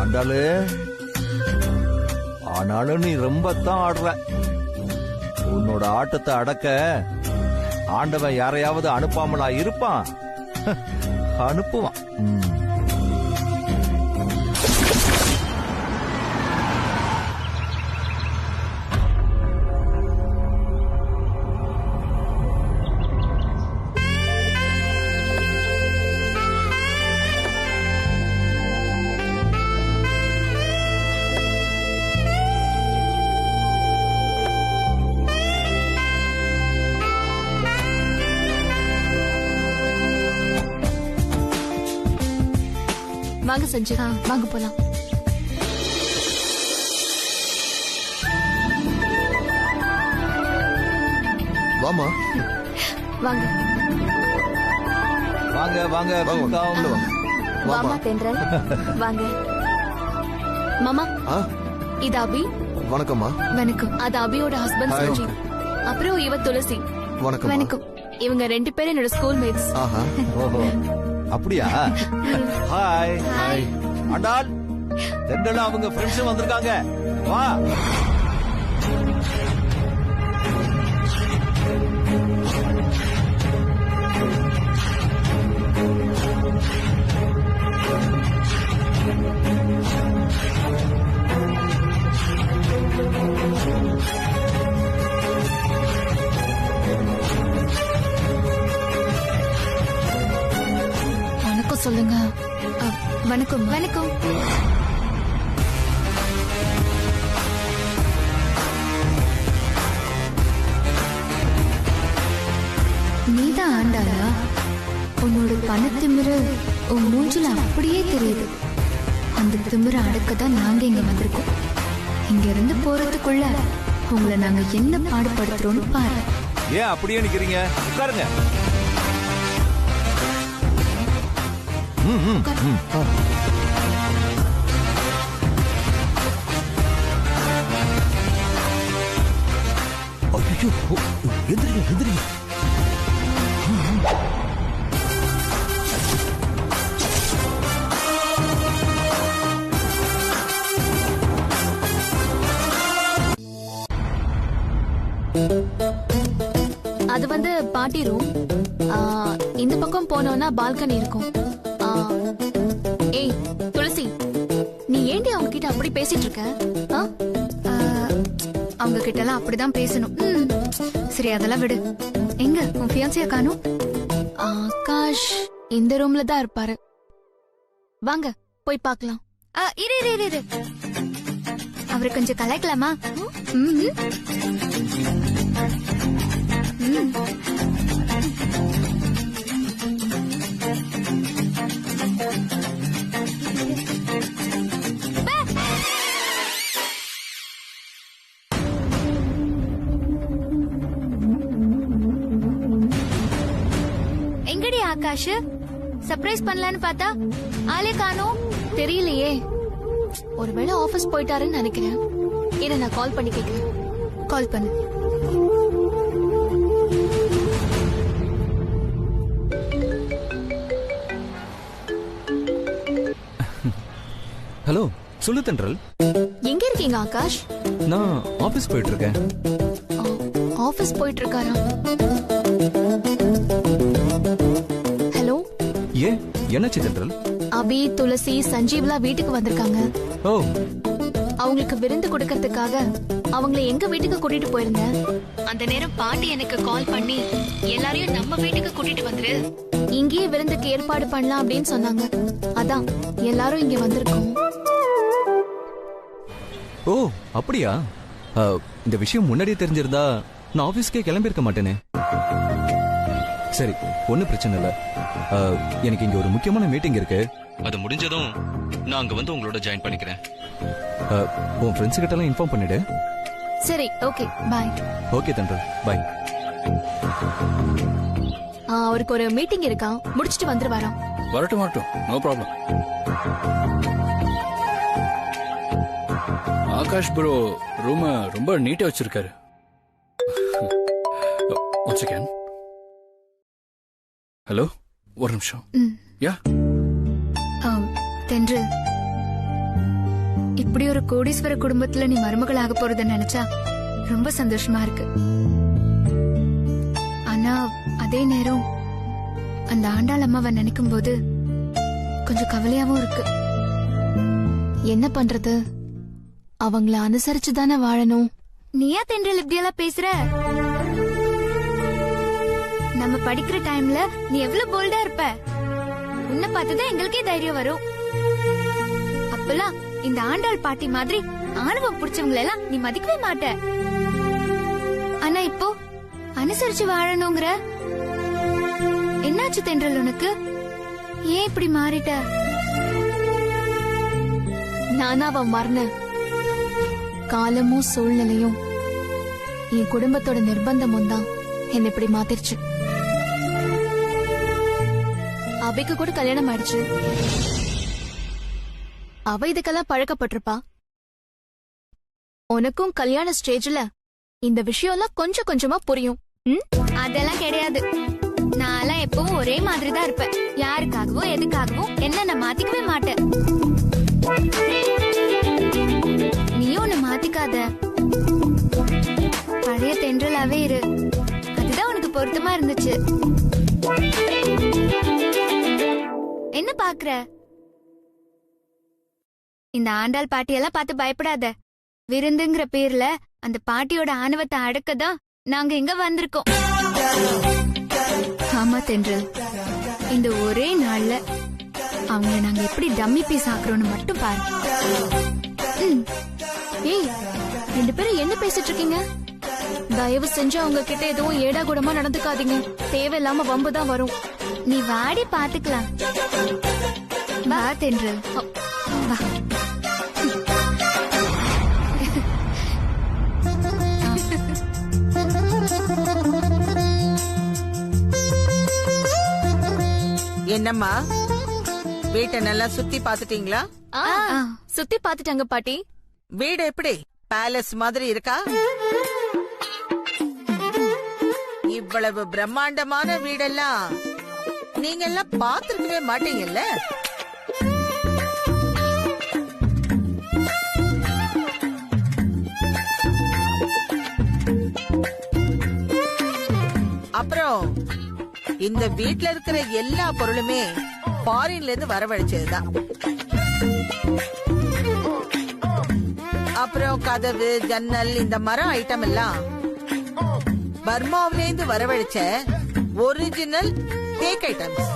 ஆண்டாளு, ஆனாலும் நீ ரொம்ப தான் ஆடுற. உன்னோட ஆட்டத்தை அடக்க ஆண்டவன் யாரையாவது அனுப்பாமலா இருப்பான்? அனுப்புவான். வாங்க சஞ்சு, வாங்க போலாம். வாமா. வாங்க வாங்க வாங்க வாங்க. வாமா தென்றல், வாங்க. மாமா, இது அபி. வணக்கம்மா. வணக்கம். அது அபியோட ஹஸ்பண்ட் சஞ்சு. அப்புறம் இவ துளசி. வணக்கம். வணக்கம். இவங்க 2 பேரும் என்னோட ஸ்கூல் மேட்ஸ். ஓஹோ, அப்படியா? ஹாய். ஹாய். ஆண்டாள், தென்றல் அவங்க ஃப்ரெண்ட்ஸ் வந்திருக்காங்க. வா. வணக்கம் சொல்லுங்க. வணக்கம். வணக்கம். நீதான் ஆண்டாளா? உன்னோட பணத்திமிரு உன் மூஞ்சில அப்படியே தெரியுது. அந்த திமிரை அடக்கதான் நாங்க இங்க வந்திருக்கோம். இங்க இருந்து போறதுக்குள்ள உங்களை நாங்க என்ன பாடுபடுத்துறோம்னு பாரு. ஏன் அப்படியே நிக்கிறீங்க? உட்காருங்க. எந்திரிங்க எந்திரிங்க. அது வந்து பார்ட்டி ரூம். இந்த பக்கம் போனோம்னா பால்கனி இருக்கும். ஏய் துளசி, நீ ஏண்டி அவங்க கிட்ட அப்படி பேசிட்டு இருக்க? அவங்க கிட்ட எல்லாம் அப்படிதான் பேசணும். சரி, அதெல்லாம் விடு. எங்க உன் ஃபியான்சியா காணோம்? ஆகாஷ் இந்த ரூம்ல தான் இருப்பாரு. வாங்க போய் பார்க்கலாம். இரு இரு இரு, அவரை கொஞ்சம் கலாய்க்கலாமா? எங்கடி ஆகாஷ்? சர்ப்ரைஸ் பண்ணலான்னு பார்த்தா ஆளே காணோம். தெரியலையே, ஒருவேளை ஆபீஸ் போயிட்டாருன்னு நினைக்கிறேன். இரு, நான் கால் பண்ணி கேட்கிறேன். கால் பண்ணு. ஹலோ, சொல்லு தென்றல். எங்க இருக்கீங்க ஆகாஷ்? நான் ஆபீஸ் போயிட்டு இருக்கேன். ஆபீஸ் போயிட்டு இருக்காரா? ஹலோ. ஏன் என்னாச்சு தென்றல்? அபி, துளசி, சஞ்சீவ்லாம் வீட்டுக்கு வந்திருக்காங்க. ஓ. அவங்களுக்கு விருந்து கொடுக்கறதுக்காக அவங்கள எங்க வீட்டுக்கு கூட்டிட்டு போயிருந்தேன். அந்த நேரம் பாட்டி எனக்கு கால் பண்ணி எல்லாரையும் நம்ம வீட்டுக்கு கூட்டிட்டு வந்துரு, இங்கேயே விருந்துக்கு ஏற்பாடு பண்ணலாம் அப்படின்னு சொன்னாங்க. அதான் எல்லாரும் இங்க வந்திருக்கோம். ஓ அப்படியா? இந்த விஷயம் முன்னாடியே தெரிஞ்சிருந்தா நான் ஆபீஸ்க்கே கிளம்பியிருக்க மாட்டேனே. சரி, ஒன்னும் பிரச்சனை இல்ல. எனக்கு இங்க ஒரு முக்கியமான மீட்டிங் இருக்கு. அது முடிஞ்சதும் நான் அங்க வந்து உங்களோட ஜாயின் பண்ணிக்கிறேன். உன் ஃப்ரெண்ட்ஸ் கிட்ட எல்லாம் இன்ஃபார்ம் பண்ணிடு. சரி, ஓகே, பாய். ஓகே தென்றல், பாய். அவருக்கு ஒரு மீட்டிங் இருக்கா, முடிச்சிட்டு வந்துருவாராம். வரட்டும், no problem. Akash bro room ரொம்ப நீட்டா வச்சிருக்காரு. One second. ஹலோ, ஒரு நிமிஷம். யா தென்றல், இப்படி ஒரு கோடீஸ்வர குடும்பத்துல நீ மருமகளாக போறத நினைச்சா ரொம்ப சந்தோஷமா இருக்கு. ஆனா அதே நேரம் அந்த ஆண்டாள் அம்மாவை நினைக்கும் போது கொஞ்சம் கவலையாவும் இருக்கு. என்ன பண்றது? அவங்கள அனுசரிச்சு தானே வாழணும். நீயா தென்றல் இப்படி எல்லாம் பேசுற? நம்ம படிக்கிற டைம்ல நீ எவ்வளவு போல்டா இருப்ப. உன்னை பார்த்துதான் எங்களுக்கே தைரியம் வரும். அப்பெல்லாம் இந்த ஆண்டாள் பாட்டி மாதிரி ஆணவம் பிடிச்சவங்களை எல்லாம் நீ மதிக்கவே மாட்ட. ஆனா இப்போ அனுசரிச்சு வாழணுங்கிற. என்னாச்சு தென்றல் உனக்கு? ஏன் இப்படி மாறிட்ட? நானா அவன் மறன காலமும் சூழ்நிலையும் என் குடும்பத்தோட நிர்பந்தமும் தான் என்ன இப்படி மாத்திருச்சு. அவைக்கு கூட கல்யாணம் ஆயிடுச்சு. அவ இதுக்கெல்லாம் பழக்கப்பட்டிருப்பா. உனக்கும் கல்யாண ஸ்டேஜ்ல இந்த விஷயம் எல்லாம் கொஞ்சம் கொஞ்சமா புரியும். அதெல்லாம் கிடையாது. நான் எப்பவும் ஒரே மாதிரி தான் இருப்பேன். யாருக்காகவும் எதுக்காகவும் என்ன நான் மாத்திக்கவே மாட்டேன். நீயும் உன்னை மாத்திக்காத. பழைய தென்றலாவே இரு. அதுதான் உனக்கு பொருத்தமா இருந்துச்சு. என்ன பாக்குற? இந்த ஆண்டாள் பாட்டியெல்லாம் பார்த்து பயப்படாத. விருந்துங்கிற பேர்ல அந்த பாட்டியோட ஆணவத்தை அடக்கதான் நாங்க இங்க வந்திருக்கோம். ஆமா தென்றல், இந்த ஒரே நாள்ல அவங்கள நாங்க எப்படி டம்மி பீஸ் ஆக்குறோம்னு மட்டும் பாரு. ஏய், ரெண்டு பேரும் என்ன பேசிட்டு இருக்கீங்க? தயவு செஞ்சு அவங்க கிட்ட எதுவும் ஏடா கூடமா நடந்துக்காதீங்க. தேவையில்லாம வம்புதான் வரும். நீ வாடி பாத்துக்கலாம். வா தென்றல், வா. என்னம்மா, வீட்டை நல்லா சுத்தி பாத்துட்டீங்களா? சுத்தி பாத்துட்டாங்க பாட்டி. வீடு எப்படி பேலஸ் மாதிரி இருக்கா? இவ்வளவு பிரம்மாண்டமான வீடெல்லாம் நீங்க எல்லாம் பாத்துருக்கவே மாட்டீங்கல்ல. அப்புறம் இந்த வீட்ல இருக்கிற எல்லா பொருளுமே ஃபாரின்ல இருந்து வரவழைச்சதுதான். அப்புறம் கதவு, ஜன்னல், இந்த மரம் ஐட்டம் எல்லாம் பர்மாவில இருந்து வரவழைச்ச ஒரிஜினல் தேக் ஐட்டம்ஸ்.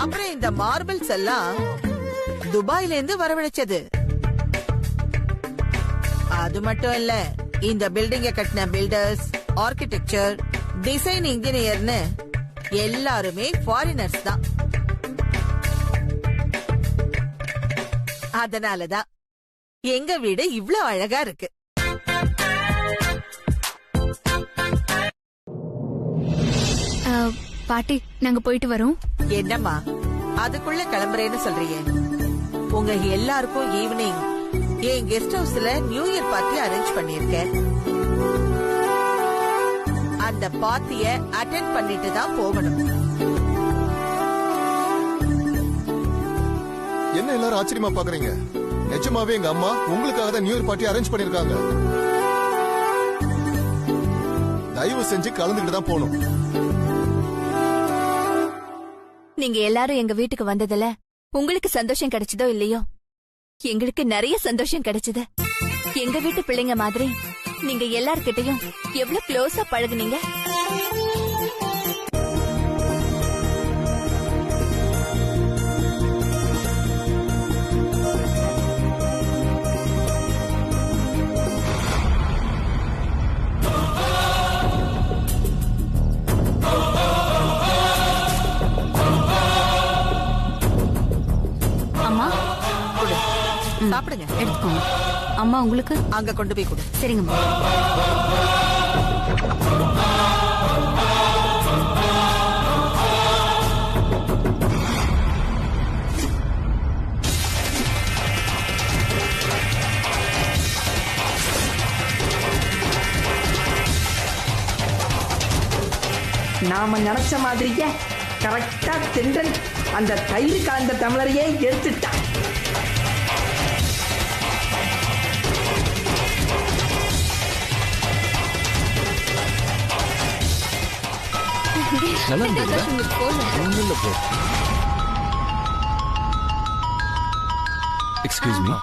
அப்புறம் இந்த மார்பிள்ஸ் எல்லாம் துபாயில இருந்து வரவழைச்சது. அது மட்டும் இல்ல, இந்த பில்டிங்க கட்டின பில்டர்ஸ், ஆர்கிடெக்சர், டிசைன் இன்ஜினியர்னு எல்லாருமே ஃபாரினர்ஸ் தான். அதனாலதான் எங்க வீடு இவ்ளோ அழகா இருக்கு. பாட்டி, நாங்க போயிட்டு வரோம். என்னம்மா அதுக்குள்ள கிளம்புறேன்னு சொல்றீங்க? உங்க எல்லாருக்கும் ஈவினிங் என் கெஸ்ட் ஹவுஸ்ல நியூ இயர் பார்ட்டி அரேஞ்ச் பண்ணிருக்கேன். அந்த பார்ட்டிய அட்டெண்ட் பண்ணிட்டு தான் போகணும். என்ன எல்லாரும் ஆச்சரியமா பாக்குறீங்க? நிஜமாவே எங்க அம்மா உங்களுக்காக தான் நியூ இயர் பார்ட்டி அரேஞ்ச் பண்ணிருக்காங்க. தயவு செஞ்சு கலந்துக்கிட்டு தான் போகணும். நீங்க எல்லாரும் எங்க வீட்டுக்கு வந்ததுல உங்களுக்கு சந்தோஷம் கிடைச்சதோ இல்லையோ, எங்களுக்கு நிறைய சந்தோஷம் கிடைச்சது. எங்க வீட்டு பிள்ளைங்க மாதிரி நீங்க எல்லார்கிட்டயும் எவ்வளவு க்ளோஸா பழகுனீங்க. அம்மா சாப்பிடுங்க. எடுத்துக்கோங்க. அம்மா உங்களுக்கு அங்க கொண்டு போய் கொடு. சரிங்கம்மா. நாம நினைச்ச மாதிரியே கரெக்டா தென்றல் அந்த தயிர் கலந்த தமிழரையே எடுத்துட்டான். நல்லா இருந்தது. ஒண்ணும் இல்ல ப்ரோ. Excuse me.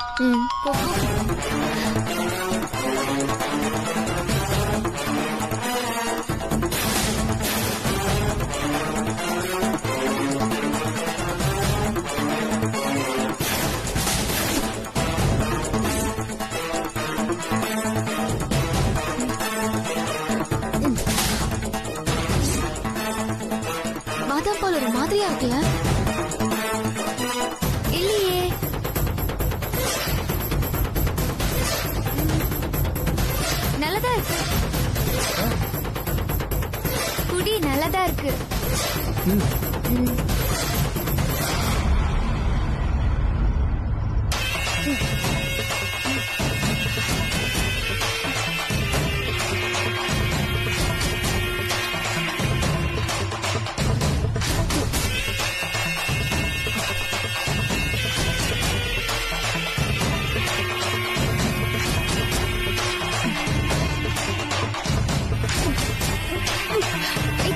பாதாம் பால் ஒரு மாதிரியா இருக்குல்ல? இல்லையே. நல்லதா இருக்கு. குடி நல்லதா இருக்கு.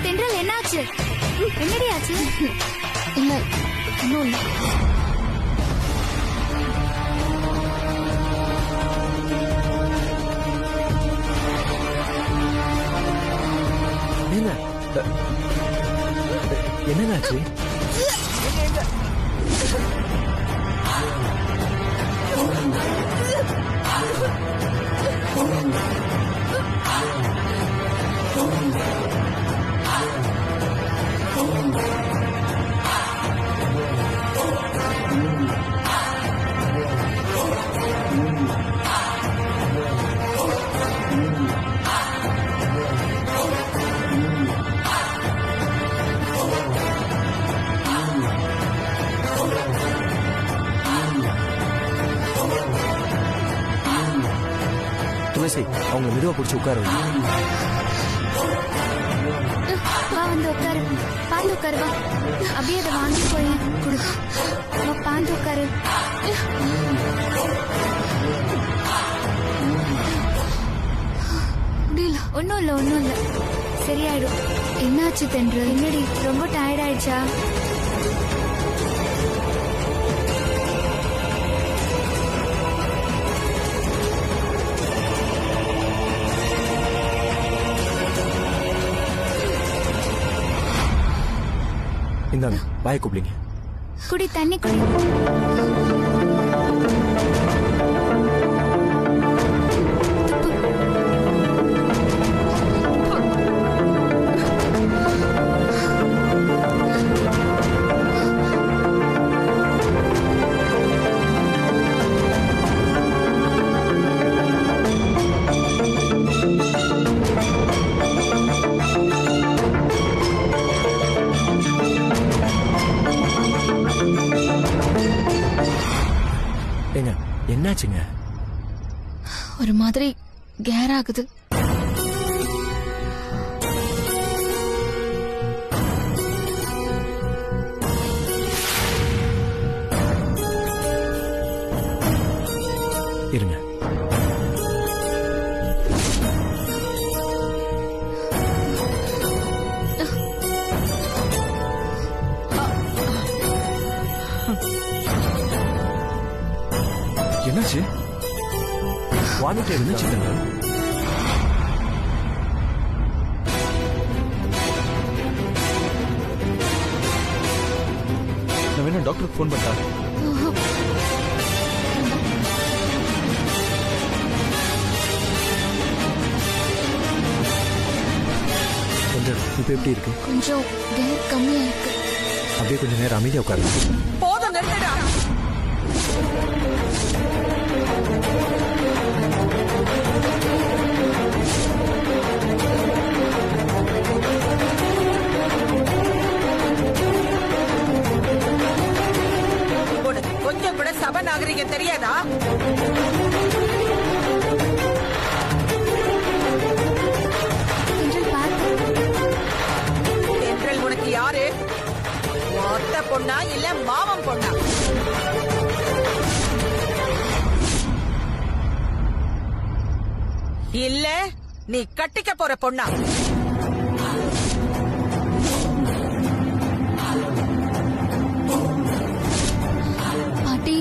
தென்றல் என்னாச்சு? என்னடி ஆச்சு? இல்ல இன்னும் இல்ல. என்னன்னாச்சு? துளசி, அவங்க மெதுவா பிடிச்சி உட்கார வா வந்து உட்காரு. பாந்து உட்காரு வா. அப்படியே அதை வாங்கி போய் கொடு. வா பாந்து உட்காரு. முடியல. ஒன்னும் இல்ல ஒன்னும் இல்ல, சரியாயிடும். என்னாச்சு தென்றல்? என்னடி ரொம்ப டயர்ட் ஆயிடுச்சா? இந்தாங்க, வாயை கூப்பிடுங்க. குடி, தண்ணி குடி. என்னாச்சுங்க? ஒரு மாதிரி கேர் ஆகுது. என்னாச்சு? வாமிட் என்னாச்சு தென்றல்? நான் வேணா டாக்டருக்கு ஃபோன் பண்ணா? இப்ப எப்படி இருக்கு? கொஞ்சம் கேர் கம்மியா இருக்கு. அப்படியே கொஞ்சம் நேரம் அமைதியா உட்காரு. போதும், நிறுத்தடா. கொஞ்சம் கூட சபை நாகரிகம் தெரியாதா? தென்றல் உனக்கு யாரு? ஒத்த பொண்ணா இல்ல மாமன் பொண்ணா? இல்ல நீ கட்டிக்க போற பொண்ணா? பாட்டி,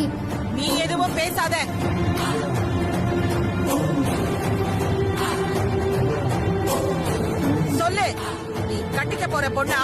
நீ எதுவும் பேசாத. சொல்லு, நீ கட்டிக்க போற பொண்ணா?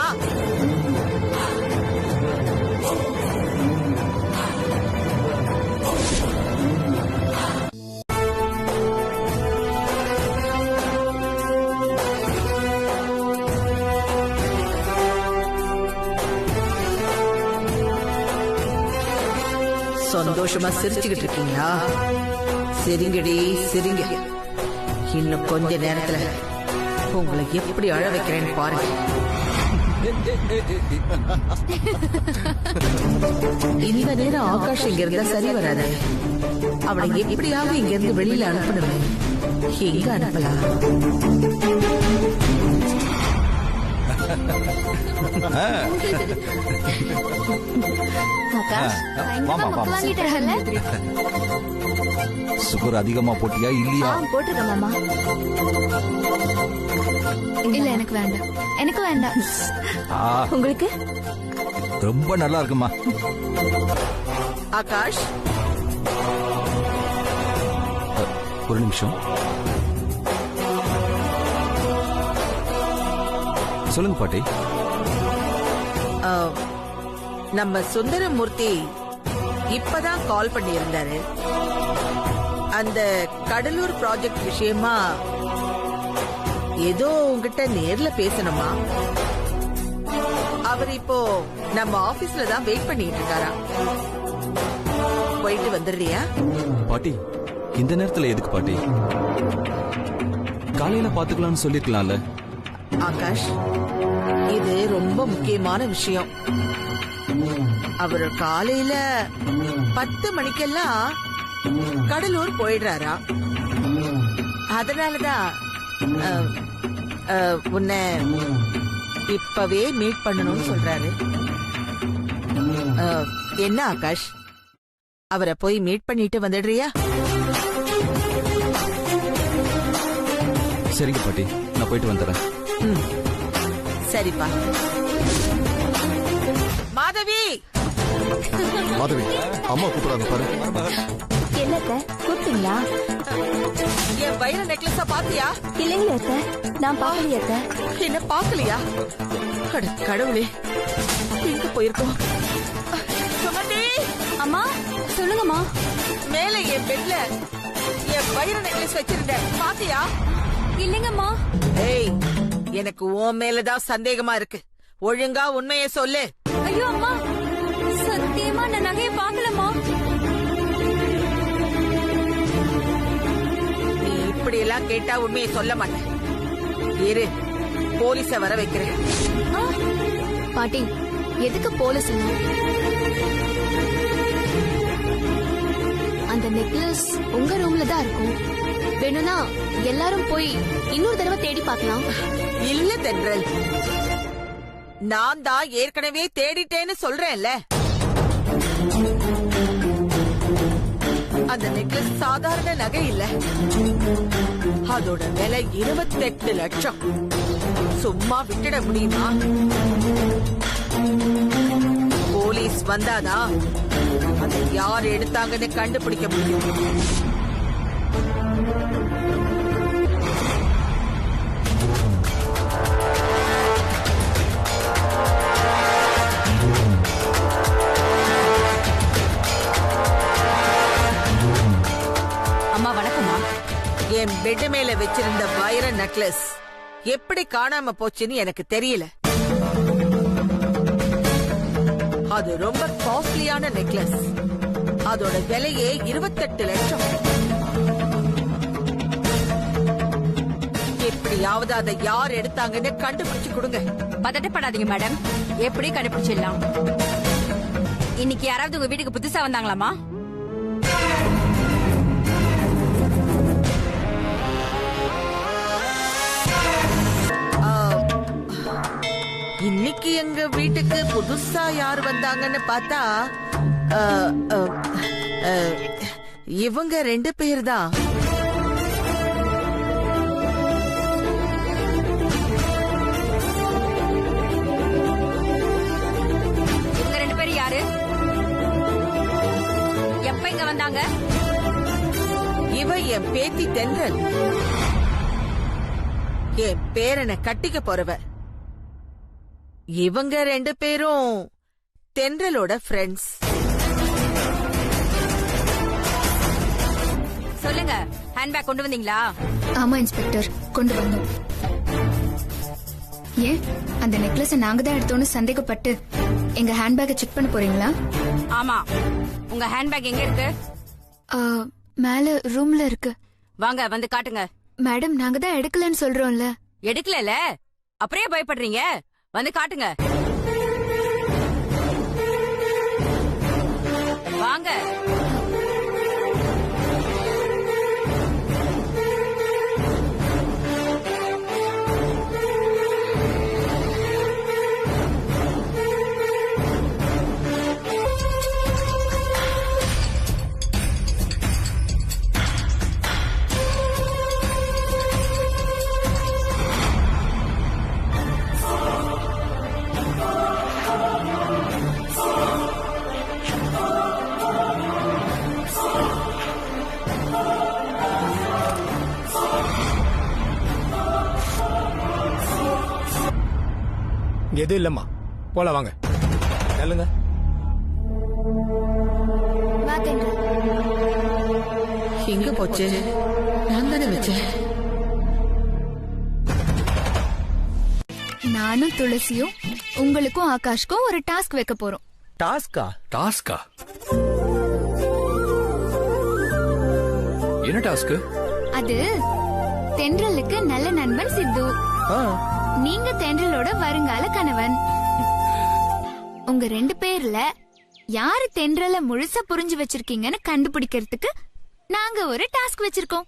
சந்தோஷமா சிரிச்சுக்கிட்டு இருக்கீங்களா? சிரிங்கடி சிரிங்க. இன்னும் கொஞ்ச நேரத்துல உங்களை எப்படி அழ வைக்கிறேன்னு பாருங்க. இந்த நேரம் ஆகாஷ் இங்க இருந்தா சரி வராத. அவனை எப்படியாவது இங்க இருந்து வெளியில அனுப்பணுமே. எங்க அனுப்பலாம்? சுகர் அதிகமா போட்டியா இல்லையா? போட்டிருக்க மாமா. இல்ல எனக்கு வேண்டாம். எனக்கு வேண்டாம். உங்களுக்கு ரொம்ப நல்லா இருக்குமா. ஆகாஷ், ஒரு நிமிஷம். சொல்லுங்க பாட்டி. நம்ம சுந்தரமூர்த்தி இப்பதான் கால் பண்ணி இருந்தாரு. அந்த கடலூர் ப்ராஜெக்ட் விஷயமா ஏதோ உங்ககிட்ட நேர்ல பேசணுமா? அவர் இப்போ நம்ம ஆபீஸ்ல தான் வெயிட் பண்ணிட்டு இருக்காரா. போயிட்டு வந்துடுறியா? பாட்டி, இந்த நேரத்துல எதுக்கு பாட்டி? காலையில பாத்துக்கலாம்னு சொல்லிருக்கலாம்ல. ஆகாஷ், இது ரொம்ப முக்கியமான விஷயம். அவர் காலையில 10 மணிக்கெல்லாம் கடலூர் போயிடுறாரா. அதனாலதான் உன்னை இப்பவே மீட் பண்ணணும்னு சொல்றாரு. என்ன ஆகாஷ், அவரை போய் மீட் பண்ணிட்டு வந்துடுறியா? சரிங்க பாட்டி, நான் போயிட்டு வந்துடுறேன். சரிப்பா. மாதவி, மாதவி, அம்மா கூப்பிடுறாங்க பாரு. என்னத்த கூப்பிட்டீங்களா? என் வைர நெக்லஸ பாத்தியா? இல்லைங்களே அத்த, நான் பாக்கலையத்த. என்ன பாக்கலையா? கடவுளே, எங்க போயிருக்கோம்? சுமதி அம்மா, சொல்லுங்கம்மா. மேல என் பெட்ல என் வைர நெக்லஸ் வச்சிருந்தேன், பாத்தியா? இல்லைங்கம்மா. ஏய், எனக்கு உன் மேலதான் சந்தேகமா இருக்கு. ஒழுங்கா உண்மையை சொல்லு. ஐயோ அம்மா, சத்தியமா நான் நகையை பாக்கலம்மா. நீ இப்படி எல்லாம் கேட்டா உண்மையை சொல்ல மாட்டேன். இரு, போலீஸ வர வைக்கிறேன். பாட்டி, எதுக்கு போலீஸ்? அந்த நெக்லஸ் உங்க ரூம்ல தான் இருக்கும். வேணும்னா எல்லாரும் போய் இன்னொரு தடவை தேடி பார்க்கலாம். இல்ல தென்றல், நான் தான் ஏற்கனவே தேடிட்டேன்னு சொல்றேன்ல. அந்த நெக்லஸ் சாதாரண நகை இல்ல. அதோட விலை 28 லட்சம். சும்மா விட்டுட முடியுமா? போலீஸ் வந்தாதான் அதை யார் எடுத்தாங்கன்னு கண்டுபிடிக்க முடியும். அம்மா வணக்கம்மா. என் பெட் மேல வச்சிருந்த வைர நெக்லஸ் எப்படி காணாம போச்சுன்னு எனக்கு தெரியல. அது ரொம்ப காஸ்ட்லியான நெக்லஸ். அதோட விலையே 28 லட்சம். எப்படியாவது அதை யார் எடுத்தாங்கன்னு கண்டுபிடிச்சு கொடுங்க. பதட்டப்படாதீங்க மேடம், எப்படி கண்டுபிடிச்சிடலாம். இன்னைக்கு யாராவது உங்க வீட்டுக்கு புதுசா வந்தாங்களாமா? இன்னைக்கு எங்க வீட்டுக்கு புதுசா யார் வந்தாங்கன்னு பார்த்தா இவங்க 2 பேர் தான். இவங்க 2 பேரும் யாரு? எப்ப இங்க வந்தாங்க? இவ என் பேத்தி தென்றல், என் பேரனை கட்டிக்க போறவ. இவங்க 2 பேரும் தென்றலோட ஃப்ரெண்ட்ஸ். சொல்லுங்க, ஹேண்ட்பேக் கொண்டு வந்தீங்களா? ஆமா இன்ஸ்பெக்டர், கொண்டு வந்தோம். ஏன் அந்த நெக்லஸ் நாங்க தான் எடுத்தோம்னு சந்தேகப்பட்டு எங்க ஹேண்ட்பேக்கை செக் பண்ண போறீங்களா? ஆமா. உங்க ஹேண்ட்பேக் எங்க இருக்கு? மேல ரூம்ல இருக்கு. வாங்க வந்து காட்டுங்க. மேடம், நாங்க தான் எடுக்கலன்னு சொல்றோம்ல. எடுக்கல, அப்படியே பயப்படுறீங்க? வந்து காட்டுங்க. வாங்க. எது இல்லம்மா, போல வாங்க. சொல்லுங்க. எங்க போச்சு? நான் தானே வச்சேன். நானும் துளசியும் உங்களுக்கும் ஆகாஷ்க்கும் ஒரு டாஸ்க் வைக்க போறோம். டாஸ்கா? டாஸ்கா? என்ன டாஸ்க்? அது தென்றலுக்கு நல்ல நண்பன் சித்து, நீங்க தென்றலோட வருங்கால கணவன். உங்க 2 பேர்ல யாரு தென்றல முழுசா புரிஞ்சு வச்சிருக்கீங்கன்னு கண்டுபிடிக்கிறதுக்கு நாங்க ஒரு டாஸ்க் வச்சிருக்கோம்.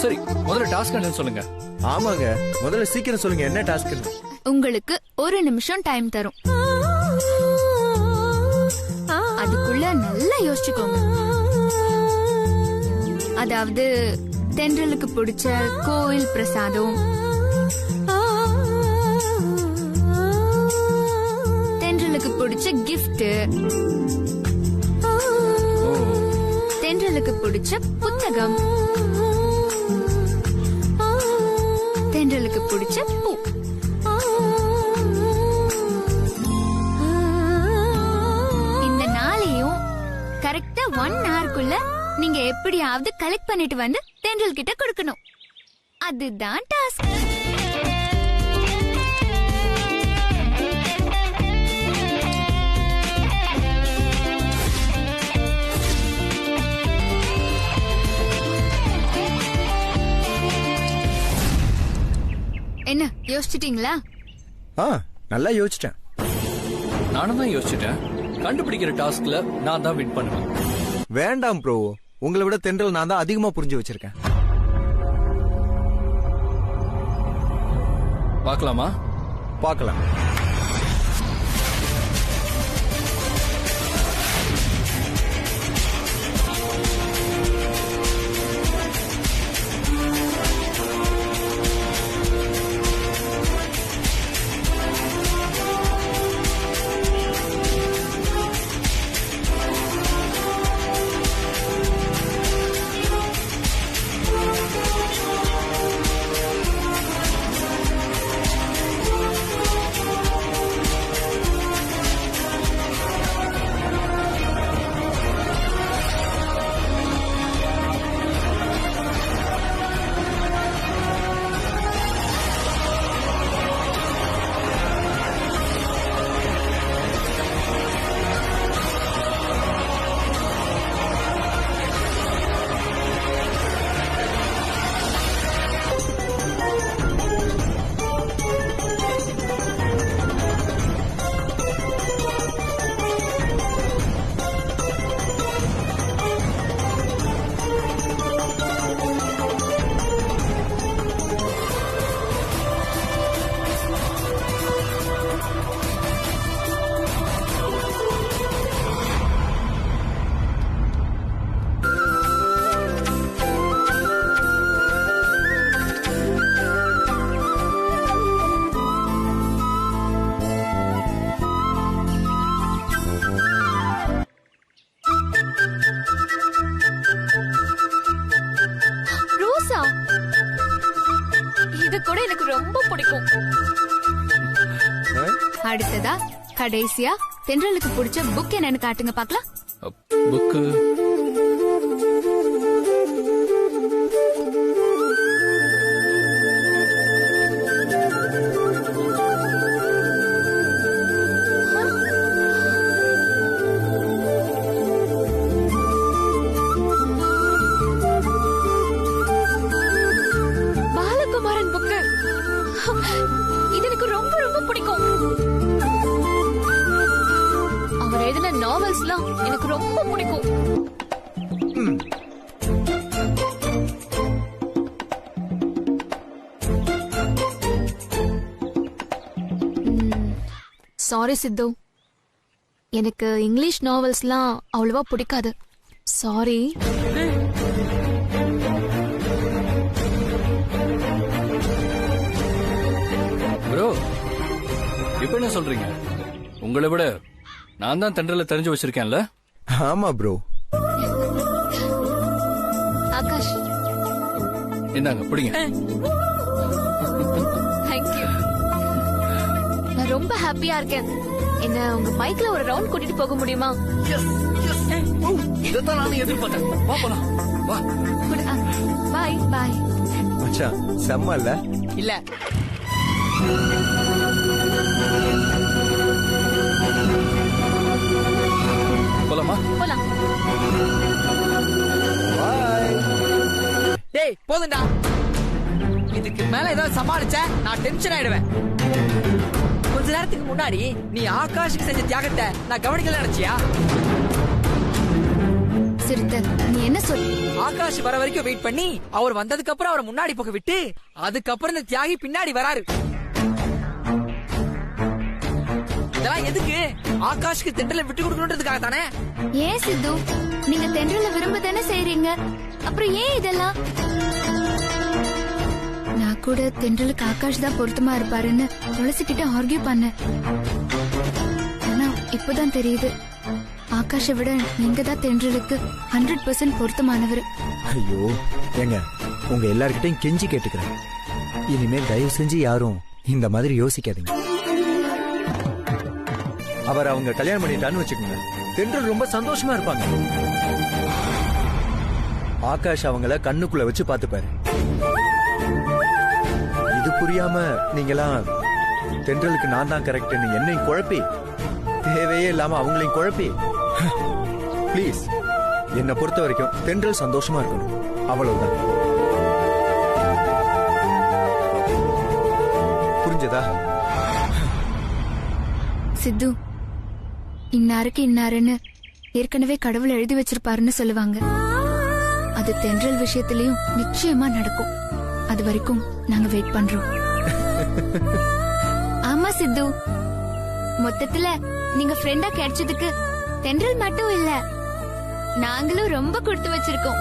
சரி, முதல்ல டாஸ்க் என்னன்னு சொல்லுங்க. ஆமாங்க, முதல்ல சீக்கிரம் சொல்லுங்க, என்ன டாஸ்க்? உங்களுக்கு 1 நிமிஷம் டைம் தரும். அதுக்குள்ள நல்லா யோசிச்சுக்கோங்க. அதாவது தென்றலுக்கு பிடிச்ச கோயில் பிரசாதம், தென்றலுக்கு பிடிச்ச கிஃப்ட், தென்றலுக்கு பிடிச்ச புத்தகம், தென்றலுக்கு பிடிச்ச பூ. இந்த நாளையும் கரெக்டா 1 ஹவர்க்குள்ள நீங்க எப்படியாவது கலெக்ட் பண்ணிட்டு வந்து தென்றல் கிட்ட கொடுக்கணும். அதுதான் டாஸ்க். என்ன யோசிச்சிட்டீங்களா? நல்லா யோசிச்சிட்டேன். நானும் தான் யோசிச்சிட்டேன். கண்டுபிடிக்கிற டாஸ்க்ல நான் தான் வின் பண்ணுவேன். வேண்டாம் ப்ரோ, உங்களை விட தென்றல் நான் தான் அதிகமா புரிஞ்சு வச்சிருக்கேன். பார்க்கலாமா? பார்க்கலாம். பிடிக்கும். அடுத்ததா கடைசியா தென்றலுக்கு பிடிச்ச புக் என்னன்னு காட்டுங்க பாக்கலாம். Book Balakumaran book. இது எனக்கு ரொம்ப ரொம்ப பிடிக்கும். அவர் எழுதின நாவல்ஸ்லாம் எனக்கு ரொம்ப பிடிக்கும். சாரி சித்து, எனக்கு இங்கிலீஷ் நாவல்ஸ்லாம் அவ்வளவா பிடிக்காது. சாரி. ப்ரோ இப்ப என்ன சொல்றீங்க? உங்களை விட நான் தான் தென்றல தெரிஞ்சு வச்சிருக்கேன்ல. ஆமா ப்ரோ. ஆகாஷ் இந்தாங்க பிடிங்க. தேங்க்யூ. நான் ரொம்ப ஹாப்பியா இருக்கேன். என்ன உங்க பைக்ல ஒரு ரவுண்ட் கூட்டிட்டு போக முடியுமா? இதைத்தான் நானும் எதிர்பார்த்தேன். வா போலாம். வா. பாய் பாய். மச்சான் செம்ம இல்ல? இல்ல போலாமா? போலாம். டேய் போதும்டா. இதுக்கு மேல ஏதாவது சமாளிச்ச நான் டென்ஷன் ஆயிடுவேன். கொஞ்ச நேரத்துக்கு முன்னாடி நீ ஆகாஷுக்கு செஞ்ச தியாகத்தை நான் கவனிக்கல நினைச்சியா? சிறுத்தை, நீ என்ன சொல்? ஆகாஷ் வர வரைக்கும் வெயிட் பண்ணி அவர் வந்ததுக்கு அப்புறம் அவரை முன்னாடி போக விட்டு அதுக்கப்புறம் இந்த தியாகி பின்னாடி வராரு. இதெல்லாம் எதுக்கு? ஆகாஷ்க்கு தென்றலை விட்டு கொடுக்கணுன்றதுக்காக தானே. ஏன் சித்து, நீங்க தென்றல விரும்ப தானே செய்றீங்க, அப்புறம் ஏன் இதெல்லாம்? நான் கூட தென்றலுக்கு ஆகாஷ் தான் பொருத்தமா இருப்பாருன்னு துளசிக்கிட்ட ஆர்கியூ பண்ணேன். ஆனா இப்பதான் தெரியுது, ஆகாஷை விட நீங்க தான் தென்றலுக்கு 100% பொருத்தமானவர். ஐயோ ஏங்க, உங்க எல்லார்கிட்டையும் கெஞ்சி கேட்டுக்கிறேன், இனிமேல் தயவு செஞ்சு யாரும் இந்த மாதிரி யோசிக்காதீங்க. அவர் அவங்க கல்யாணம் பண்ணிட்டான்னு வச்சுக்கோங்க, தென்றல் ரொம்ப சந்தோஷமா இருப்பாங்க. ஆகாஷ் அவங்கள கண்ணுக்குள்ள வச்சு பாத்துப்பாரு. இது புரியாம நீங்களாம் தென்றலுக்கு நான் தான் கரெக்ட்னு என்னையும் குழப்பி, தேவையே இல்லாம அவங்களையும் குழப்பி, ப்ளீஸ் என்னை பொறுத்த வரைக்கும் தென்றல் சந்தோஷமா இருக்கணும், அவ்வளவுதான். புரிஞ்சதா? சித்து, இன்னாருக்கு இன்னாருன்னு ஏற்கனவே கடவுள் எழுதி வச்சிருப்பாருன்னு சொல்லுவாங்க. அது தென்றல் விஷயத்திலயும் நிச்சயமா நடக்கும். அது வரைக்கும் நாங்க வெயிட் பண்றோம். ஆமா சித்து, மொத்தத்துல நீங்க ஃப்ரெண்டா கிடைச்சதுக்கு தென்றல் மட்டும் இல்ல, நாங்களும் ரொம்ப கொடுத்து வச்சிருக்கோம்.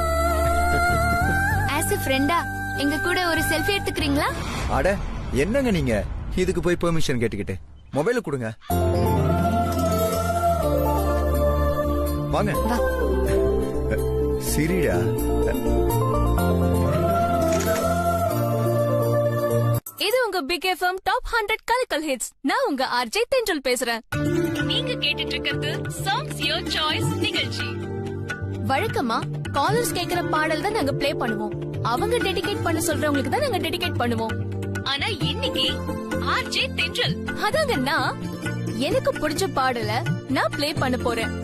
ஆஸ் எ ஃப்ரெண்டா எங்க கூட ஒரு செல்ஃபி எடுத்துக்கிறீங்களா? அட என்னங்க நீங்க, இதுக்கு போய் பெர்மிஷன் கேட்டுக்கிட்டு? மொபைல கொடுங்க, வாங்க. சிரிடா. இது உங்க பிக் எஃப்எம் டாப் 100 கலக்கல் ஹிட்ஸ். நான் உங்க ஆர்ஜே தென்றல் பேசுறேன். நீங்க கேட்டுட்டு இருக்கிறது சாங்ஸ் யுவர் சாய்ஸ் நிகழ்ச்சி. வழக்கமா காலர்ஸ் கேக்குற பாடல் தான் நாங்க ப்ளே பண்ணுவோம். அவங்க டெடிகேட் பண்ண சொல்றவங்களுக்கு தான் நாங்க டெடிகேட் பண்ணுவோம். ஆனா இன்னைக்கு ஆர்ஜே தென்றல், அதாங்கன்னா எனக்கு பிடிச்ச பாடலை நான் ப்ளே பண்ண போறேன்.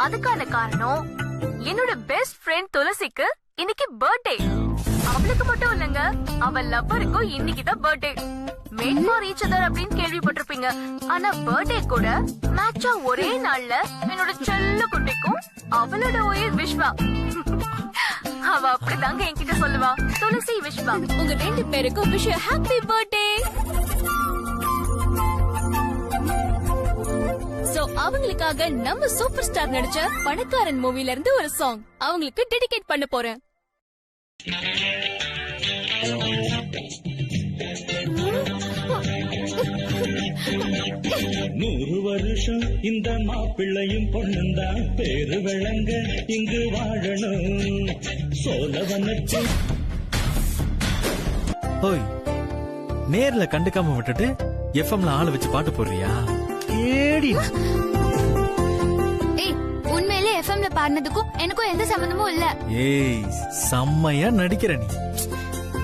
அதுக்கான காரணம், என்னோட பெஸ்ட் ஃப்ரெண்ட் துளசிக்கு இன்னைக்கு பர்த்டே. அவளுக்கு மட்டும் இல்லங்க, அவள் லவ்வருக்கும் இன்னைக்கு தான் birthday. Made for each other அப்படின்னு கேள்விப்பட்டிருப்பீங்க. ஆனா பர்த்டே கூட மேட்சா ஒரே நாள்ல என்னோட செல்ல குட்டிக்கும் அவளோட உயிர் விஸ்வா. அவ அப்படிதாங்க என்கிட்ட சொல்லுவா, துளசி விஸ்வா உங்க 2 பேருக்கும் விஷ் ஹாப்பி பர்த்டே. சோ அவங்களுக்காக நம்ம சூப்பர் ஸ்டார் நடிச்ச பணக்காரன் மூவில இருந்து ஒரு சாங் அவங்களுக்கு டெடிகேட் பண்ண போறேன். 100 வருஷம் இந்த மாப்பிள்ளையும் பொண்ணுந்தான் பேரு விளங்க இங்கு வாழணும் சோழவனத்து. ஓய், நேர்ல கண்டுக்காம விட்டுட்டு எஃப்எம்ல ஆளு வச்சு பாட்டு போடுறியா? ஏடி ஏய், உண்மையிலே எஃப்எம்ல பாடினதுக்கும் எனக்கும் எந்த சம்பந்தமும் இல்ல. ஏய், செம்மையா நடிக்கிற நீ.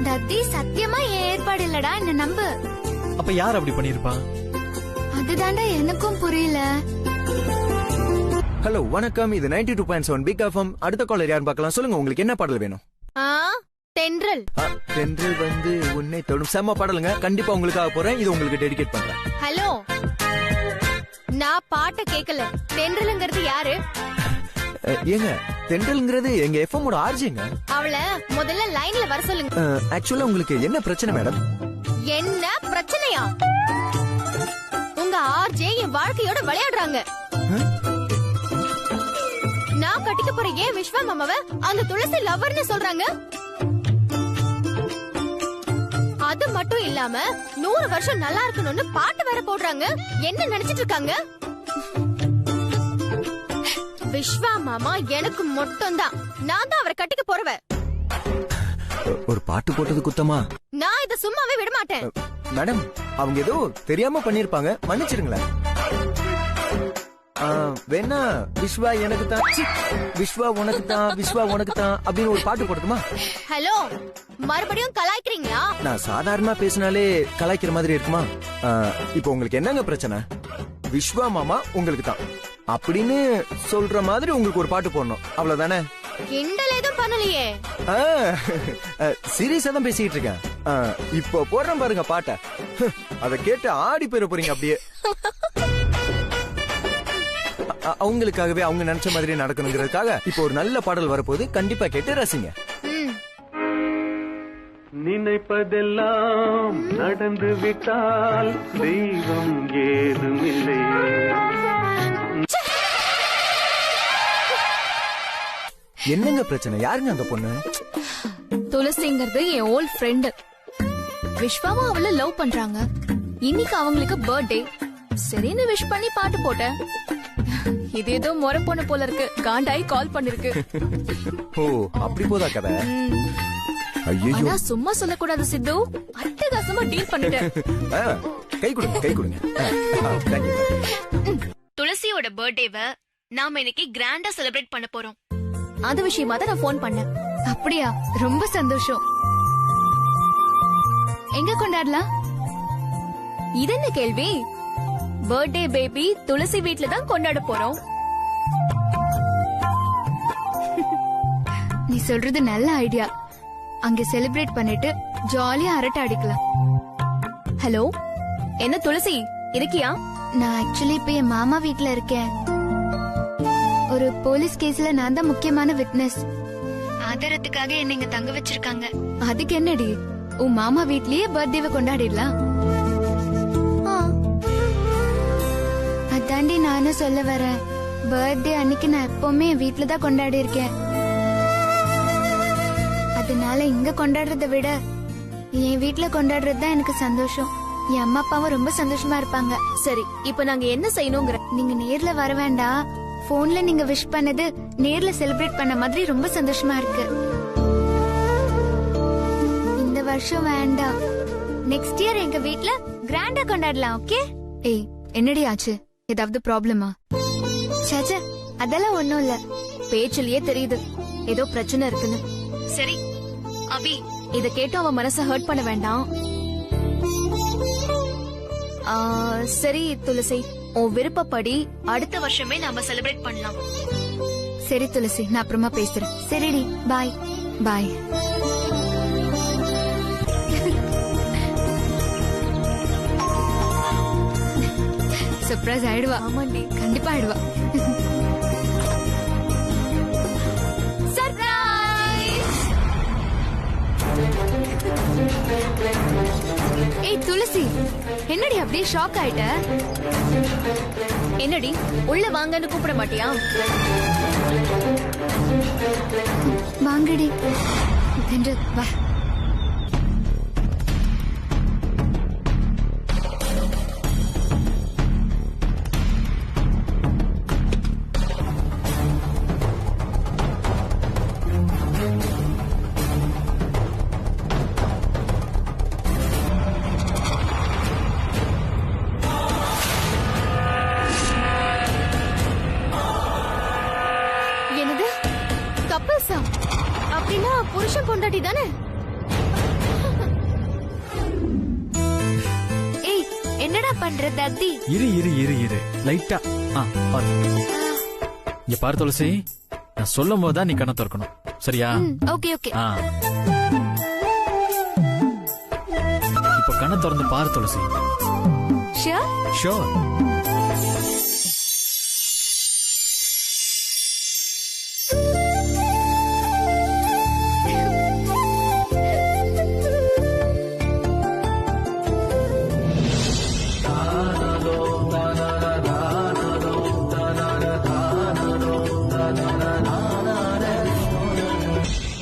தத்தி, சத்தியமா என் ஏற்பாடு இல்லடா, என்ன நம்பு. அப்ப யார் அப்படி பண்ணிருப்பா? அதுதான்டா எனக்கும் புரியல. ஹலோ, வணக்கம். இது 92.7 பிக் எஃப்எம். அடுத்த காலர் யார் பார்க்கலாம்? சொல்லுங்க, உங்களுக்கு என்ன பாடல் வேணும்? தென்றல். தென்றல் வந்து உன்னை தொடும் செம்ம பாடலுங்க. கண்டிப்பா உங்களுக்காக போறேன். இது உங்களுக்கு டெடிகேட் பண்றேன். ஹலோ, நான் பாட்ட கேக்கல. தென்றல்ங்கிறது யாரு? ஏங்க, தென்றல்ங்கிறது எங்க எஃப்எம்மோட ஆர்ஜிங்க. அவளை முதல்ல லைன்ல வர சொல்லுங்க. ஆக்சுவலா உங்களுக்கு என்ன பிரச்சனை மேடம்? என்ன பிரச்சனையா? உங்க ஆர்ஜே என் வாழ்க்கையோட விளையாடுறாங்க. நான் கட்டிக்க போற ஏன் விஸ்வா மாமாவ அந்த துளசி லவர்னு சொல்றாங்க. அது மட்டும் இல்லாம 100 வருஷம் நல்லா இருக்கணும்னு பாட்டு வேற போடுறாங்க. என்ன நினைச்சிட்டு இருக்காங்க? விஸ்வா மாமா எனக்கு மட்டும் தான். நான் தான் அவரை கட்டிக்க போறவ. ஒரு பாட்டு போட்டது குத்தமா? நான் இத சும்மாவே விட மாட்டேன். மேடம், அவங்க ஏதோ தெரியாம பண்ணிருப்பாங்க, மன்னிச்சிருங்களேன். வேணா விஸ்வா எனக்கு தான், விஸ்வா உனக்கு தான், விஸ்வா உனக்கு தான் அப்படின்னு ஒரு பாட்டு போடுமா? ஹலோ, மறுபடியும் கலாய்க்கிறீங்களா? நான் சாதாரணமா பேசினாலே கலாய்க்கிற மாதிரி இருக்குமா? இப்போ உங்களுக்கு என்னங்க பிரச்சனை? விஸ்வா மாமா உங்களுக்கு தான் அப்படின்னு சொல்ற மாதிரி உங்களுக்கு ஒரு பாட்டு போடணும், அவ்வளவுதானே? கிண்டல் எதுவும் பண்ணலையே. சீரியஸா தான் பேசிட்டு இருக்கேன். இப்போ போடுறேன் பாருங்க பாட்ட. அத கேட்டு ஆடி போயிட போறீங்க அப்படியே. அவங்களுக்காகவே அவங்க நினைச்ச மாதிரி நடக்கணுங்கிறதுக்காக இப்போ ஒரு நல்ல பாடல் வரப்போது, கண்டிப்பா கேட்டு ரசிங்க. நினைப்பதெல்லாம் நடந்து விட்டால் தெய்வம் ஏதும் இல்லை. என்னங்க பிரச்சனை? யாருங்க அந்த பொண்ணு? துளசிங்கிறது என் ஓல்ட் ஃப்ரெண்ட். விஸ்வாவும் அவளை லவ் பண்றாங்க. இன்னைக்கு அவங்களுக்கு பர்த்டே. சரின்னு விஷ் பண்ணி பாட்டு போட்டேன். இது ஏதோ முறை பொண்ணு போல இருக்கு. காண்டாய் கால் பண்ணிருக்கு. ஓ, அப்படி போதா கதை? ஐயோ, சும்மா சொல்லக்கூடாது சித்து. அட்டகாசமா டீல் பண்ணிட்டேன். கை கொடுங்க, கை கொடுங்க. துளசியோட பர்த்டேவை நாம இன்னைக்கு கிராண்டா செலிப்ரேட் பண்ண போறோம். அது விஷயமா தான் நான் போன் பண்ணேன். அப்படியா? ரொம்ப சந்தோஷம். எங்க கொண்டாடலாம்? இது என்ன கேள்வி? பர்த்டே பேபி துளசி வீட்ல தான் கொண்டாட போறோம். நீ சொல்றது நல்ல ஐடியா. அங்க செலிப்ரேட் பண்ணிட்டு ஜாலியா அரட்டை அடிக்கலாம். ஹலோ, என்ன துளசி இருக்கியா? நான் ஆக்சுவலி இப்ப என் மாமா வீட்ல இருக்கேன். ஒரு போலீஸ் கேஸ்ல நான் தான் முக்கியமான விட்னஸ். ஆதாரத்துக்காக என்ன இங்க தங்க வச்சிருக்காங்க. அதுக்கு என்னடி, உன் மாமா வீட்லயே பர்த்டேவை கொண்டாடிடலாம். அதாண்டி நானும் சொல்ல வரேன். பர்த்டே அன்னைக்கு நான் எப்பவுமே வீட்ல தான் கொண்டாடி இருக்கேன். அதனால இங்க கொண்டாடுறத விட என் வீட்ல கொண்டாடுறது தான் எனக்கு சந்தோஷம். என் அம்மா அப்பாவும் ரொம்ப சந்தோஷமா இருப்பாங்க. சரி, இப்ப நாங்க என்ன செய்யணுங்கிற? நீங்க நேர்ல வர வேண்டாம். போன்ல நீங்க விஷ் பண்ணது நேர்ல செலிப்ரேட் பண்ண மாதிரி ரொம்ப சந்தோஷமா இருக்கு. இந்த வருஷம் வேண்டாம். நெக்ஸ்ட் இயர் எங்க வீட்ல கிராண்டா கொண்டாடலாம். ஓகே? ஏய், என்னடி ஆச்சு? ஏதாவது ப்ராப்ளமா? சாச்சா, அதெல்லாம் ஒண்ணும் இல்ல. பேச்சிலேயே தெரியுது ஏதோ பிரச்சனை இருக்குன்னு. சரி அபி, இத கேட்டு அவன் மனச ஹர்ட் பண்ண வேண்டாம். சரி துளசி, உன் விருப்பப்படி அடுத்த வருஷமே நாம செலிப்ரேட் பண்ணலாம். சரி துளசி, நான் அப்புறமா பேசுறேன். சரிடி, பாய் பாய். சர்ப்ரைஸ் ஆயிடுவா. ஆமாண்டி, கண்டிப்பா ஆயிடுவா. சர்ப்ரைஸ்! ஏய் துளசி, என்னடி அப்படியே ஷாக் ஆயிட்ட? என்னடி உள்ள வாங்கன்னு கூப்பிட மாட்டியா? வாங்கடி. வா. மனுஷன் பொண்டாட்டி தானே? ஏய், என்னடா பண்ற தத்தி? இரு இரு இரு இரு லைட்டா பாரு. இங்க பாரு துளசி, நான் சொல்லும் போதுதான் நீ கண்ணை திறக்கணும், சரியா? Okay okay. இப்ப கண்ணை திறந்து பாரு Thulasi. Sure sure.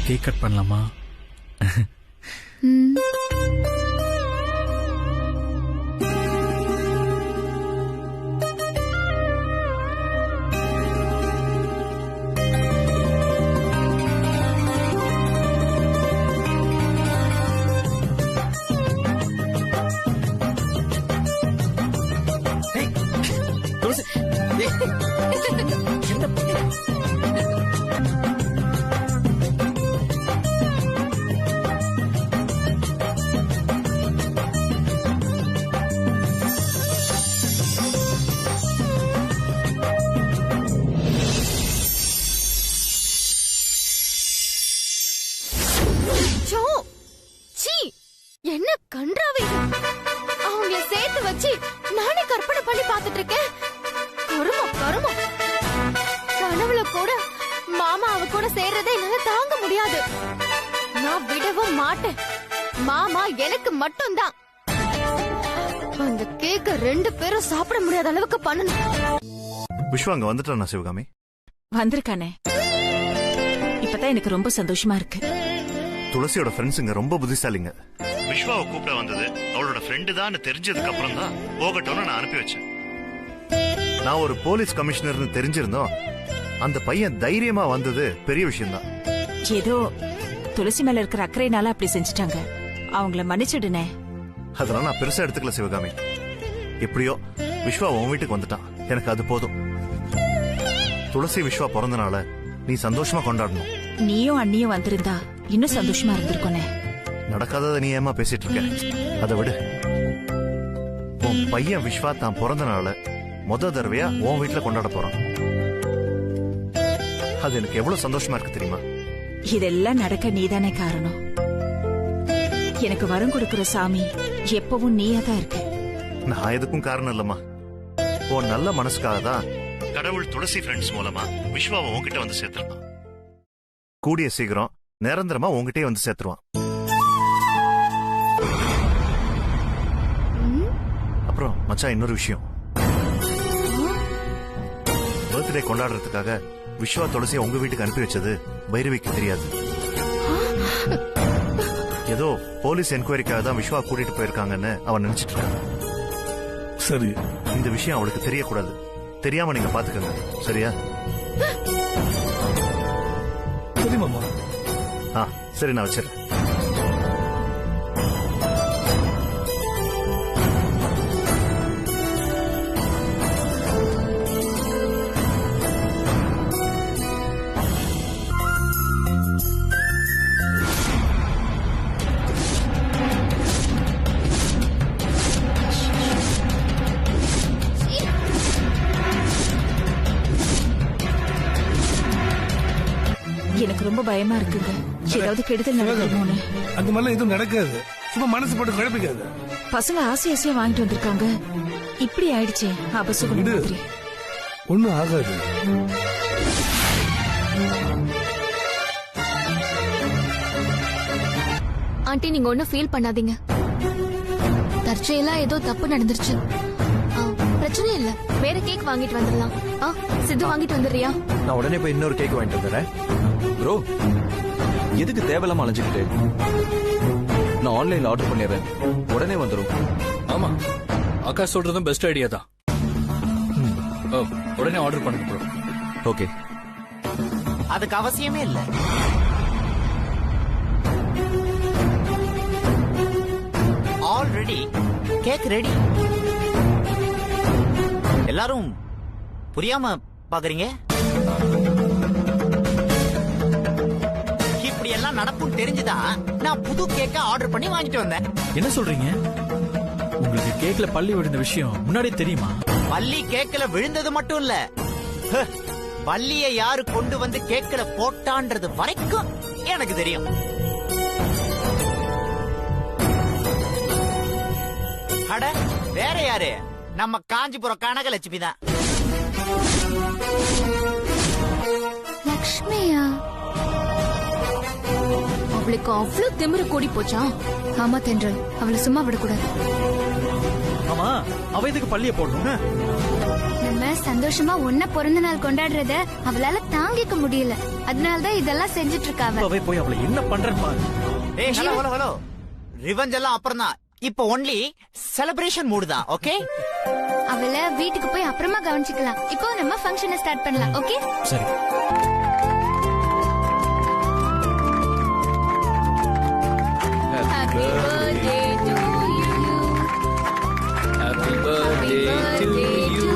Cake cut பண்ணலாமா? என்ன கன்றாவே! அவங்கள சேர்த்து வச்சு நானே கற்பனை பண்ணி பார்த்துட்டு இருக்கேன். கருமம். கனவுல கூட மாமா அவ கூட சேர்றதை என்னால தாங்க முடியாது. நான் விடவும் மாட்டேன். மாமா எனக்கு மட்டும்தான். அந்த கேக்க 2 பேரும் சாப்பிட முடியாத அளவுக்கு பண்ணணும். விஸ்வா அங்க வந்துட்டானா சிவகாமி? வந்திருக்கானே. இப்பதான் எனக்கு ரொம்ப சந்தோஷமா இருக்கு. துளசியோட ஃப்ரெண்ட்ஸுங்க ரொம்ப புத்திசாலிங்க. விஸ்வாவை கூப்பிட வந்தது அவளோட ஃப்ரெண்டு தான் தெரிஞ்சதுக்கு அப்புறம் தான் போகட்டும்னு நான் அனுப்பி வச்சேன். நான் ஒரு போலீஸ் கமிஷனர்னு தெரிஞ்சிருந்தோம், அந்த பையன் தைரியமா வந்தது பெரிய விஷயம் தான். ஏதோ துளசி மேல இருக்கிற அக்கறையினால அப்படி செஞ்சுட்டாங்க. அவங்கள மன்னிச்சிடுனே. அதெல்லாம் நான் பெருசா எடுத்துக்கல சிவகாமி. எப்படியோ விஸ்வா உன் வீட்டுக்கு வந்துட்டான், எனக்கு அது போதும். துளசி விஸ்வா பிறந்தனால நீ சந்தோஷமா கொண்டாடணும். நீயும் அண்ணியும் வந்திருந்தா இன்னும் சந்தோஷமா இருந்திருக்கோனே. நடக்காதத நீ ஏமா பேசிட்டு இருக்க? அதை விடு. உன் பையன் விஸ்வா தான் பிறந்தனால முத தடவையா உன் வீட்டுல கொண்டாட போறான். அது எனக்கு எவ்வளவு சந்தோஷமா இருக்கு தெரியுமா? இதெல்லாம் நடக்க நீதானே காரணம். எனக்கு வரம் கொடுக்கிற சாமி எப்பவும் நீயா தான் இருக்கு. நான் எதுக்கும் காரணம் இல்லம்மா. உன் நல்ல மனசுக்காக தான் கடவுள் துளசி ஃப்ரெண்ட்ஸ் மூலமா விஸ்வாவை உன்கிட்ட வந்து சேர்த்துருக்கான். கூடிய சீக்கிரம் நிரந்தரமா உன்கிட்டே வந்து சேர்த்துருவான். அப்புறம் மச்சான், இன்னொரு விஷயம். பர்த்டே கொண்டாடுறதுக்காக விஸ்வா துளசியை உங்க வீட்டுக்கு அனுப்பி வச்சது பைரவிக்கு தெரியாது. ஏதோ போலீஸ் என்கொயரிக்காக தான் விஸ்வா கூட்டிட்டு போயிருக்காங்கன்னு அவன் நினைச்சிட்டு இருக்கான். சரி, இந்த விஷயம் அவளுக்கு தெரியக்கூடாது. தெரியாம நீங்க பாத்துக்கங்க, சரியா? சரி மாமா. சரி, நான் வச்சிடறேன். எனக்கு ரொம்ப பயமா இருக்குங்க. ஏதாவது கெடுதல் நடக்குமோன்னு. அந்த மாதிரிலாம் எதுவும் நடக்காது. சும்மா மனசு போட்டு குழப்பிக்காது. பசங்க ஆசையா வாங்கிட்டு வந்திருக்காங்க. இப்படி ஆயிடுச்சே அபசுகுணம் மாதிரி. ஒண்ணும் ஆகாது. ஆண்டி, நீங்க ஒன்னும் ஃபீல் பண்ணாதீங்க. தற்செயலா ஏதோ தப்பு நடந்துருச்சு. பிரச்சனை இல்ல, வேற கேக் வாங்கிட்டு வந்துடலாம். சித்து வாங்கிட்டு வந்துடுறியா? நான் உடனே போய் இன்னொரு கேக் வாங்கிட்டு வந்துடுறேன். ப்ரோ, எதுக்கு தேவையில்லாம அலைஞ்சுக்கிட்டு? நான் ஆன்லைன்ல ஆர்டர் பண்ணிடுறேன், உடனே வந்துடும். ஆமா, ஆகாஷ் சொல்றதும் பெஸ்ட் ஐடியா தான். உடனே ஆர்டர் பண்ணுங்க ப்ரோ. ஓகே, அதுக்கு அவசியமே இல்ல. Already cake ready. எல்லாரும் புரியாம பாக்குறீங்க. இப்படி எல்லாம் இதெல்லாம் நடக்கும் தெரிஞ்சுதான் நான் புது கேக்க ஆர்டர் பண்ணி வாங்கிட்டு வந்தேன். என்ன சொல்றீங்க? உங்களுக்கு கேக்ல பள்ளி விழுந்த விஷயம் முன்னாடியே தெரியுமா? பள்ளி கேக்ல விழுந்தது மட்டும் இல்ல, பள்ளிய யாரு கொண்டு வந்து கேக்ல போட்டான்றது வரைக்கும் எனக்கு தெரியும். அட வேற யாரு? நம்ம காஞ்சிபுரம் கனகலட்சுமி தான். லக்ஷ்மியா? அவளுக்கு அவ்வளவு திமிரு கூடி போச்சா? ஆமா தென்றல், அவளை சும்மா விடக்கூடாது. ஆமா, அவ எதுக்கு பள்ளிய போடணும்? நம்ம சந்தோஷமா ஒன்ன பிறந்த நாள் கொண்டாடுறத அவளால தாங்கிக்க முடியல, அதனாலதான் இதெல்லாம் செஞ்சுட்டு இருக்காவ. அவ போய் அவளை என்ன பண்றன்னு பாரு. ஏய் ஹலோ ஹலோ ஹலோ, ரிவெஞ்ச் எல்லாம் அப்புறம் தான், இப்போ ஒன்லி செலிப்ரேஷன் மூடு தான். ஓகே, அவளை வீட்டுக்கு போய் அப்புறமா கவனிச்சுக்கலாம். இப்போ நம்ம ஃபங்க்ஷனை ஸ்டார்ட் பண்ணலாம். ஓகே சரி. Happy birthday to you. Happy birthday to you.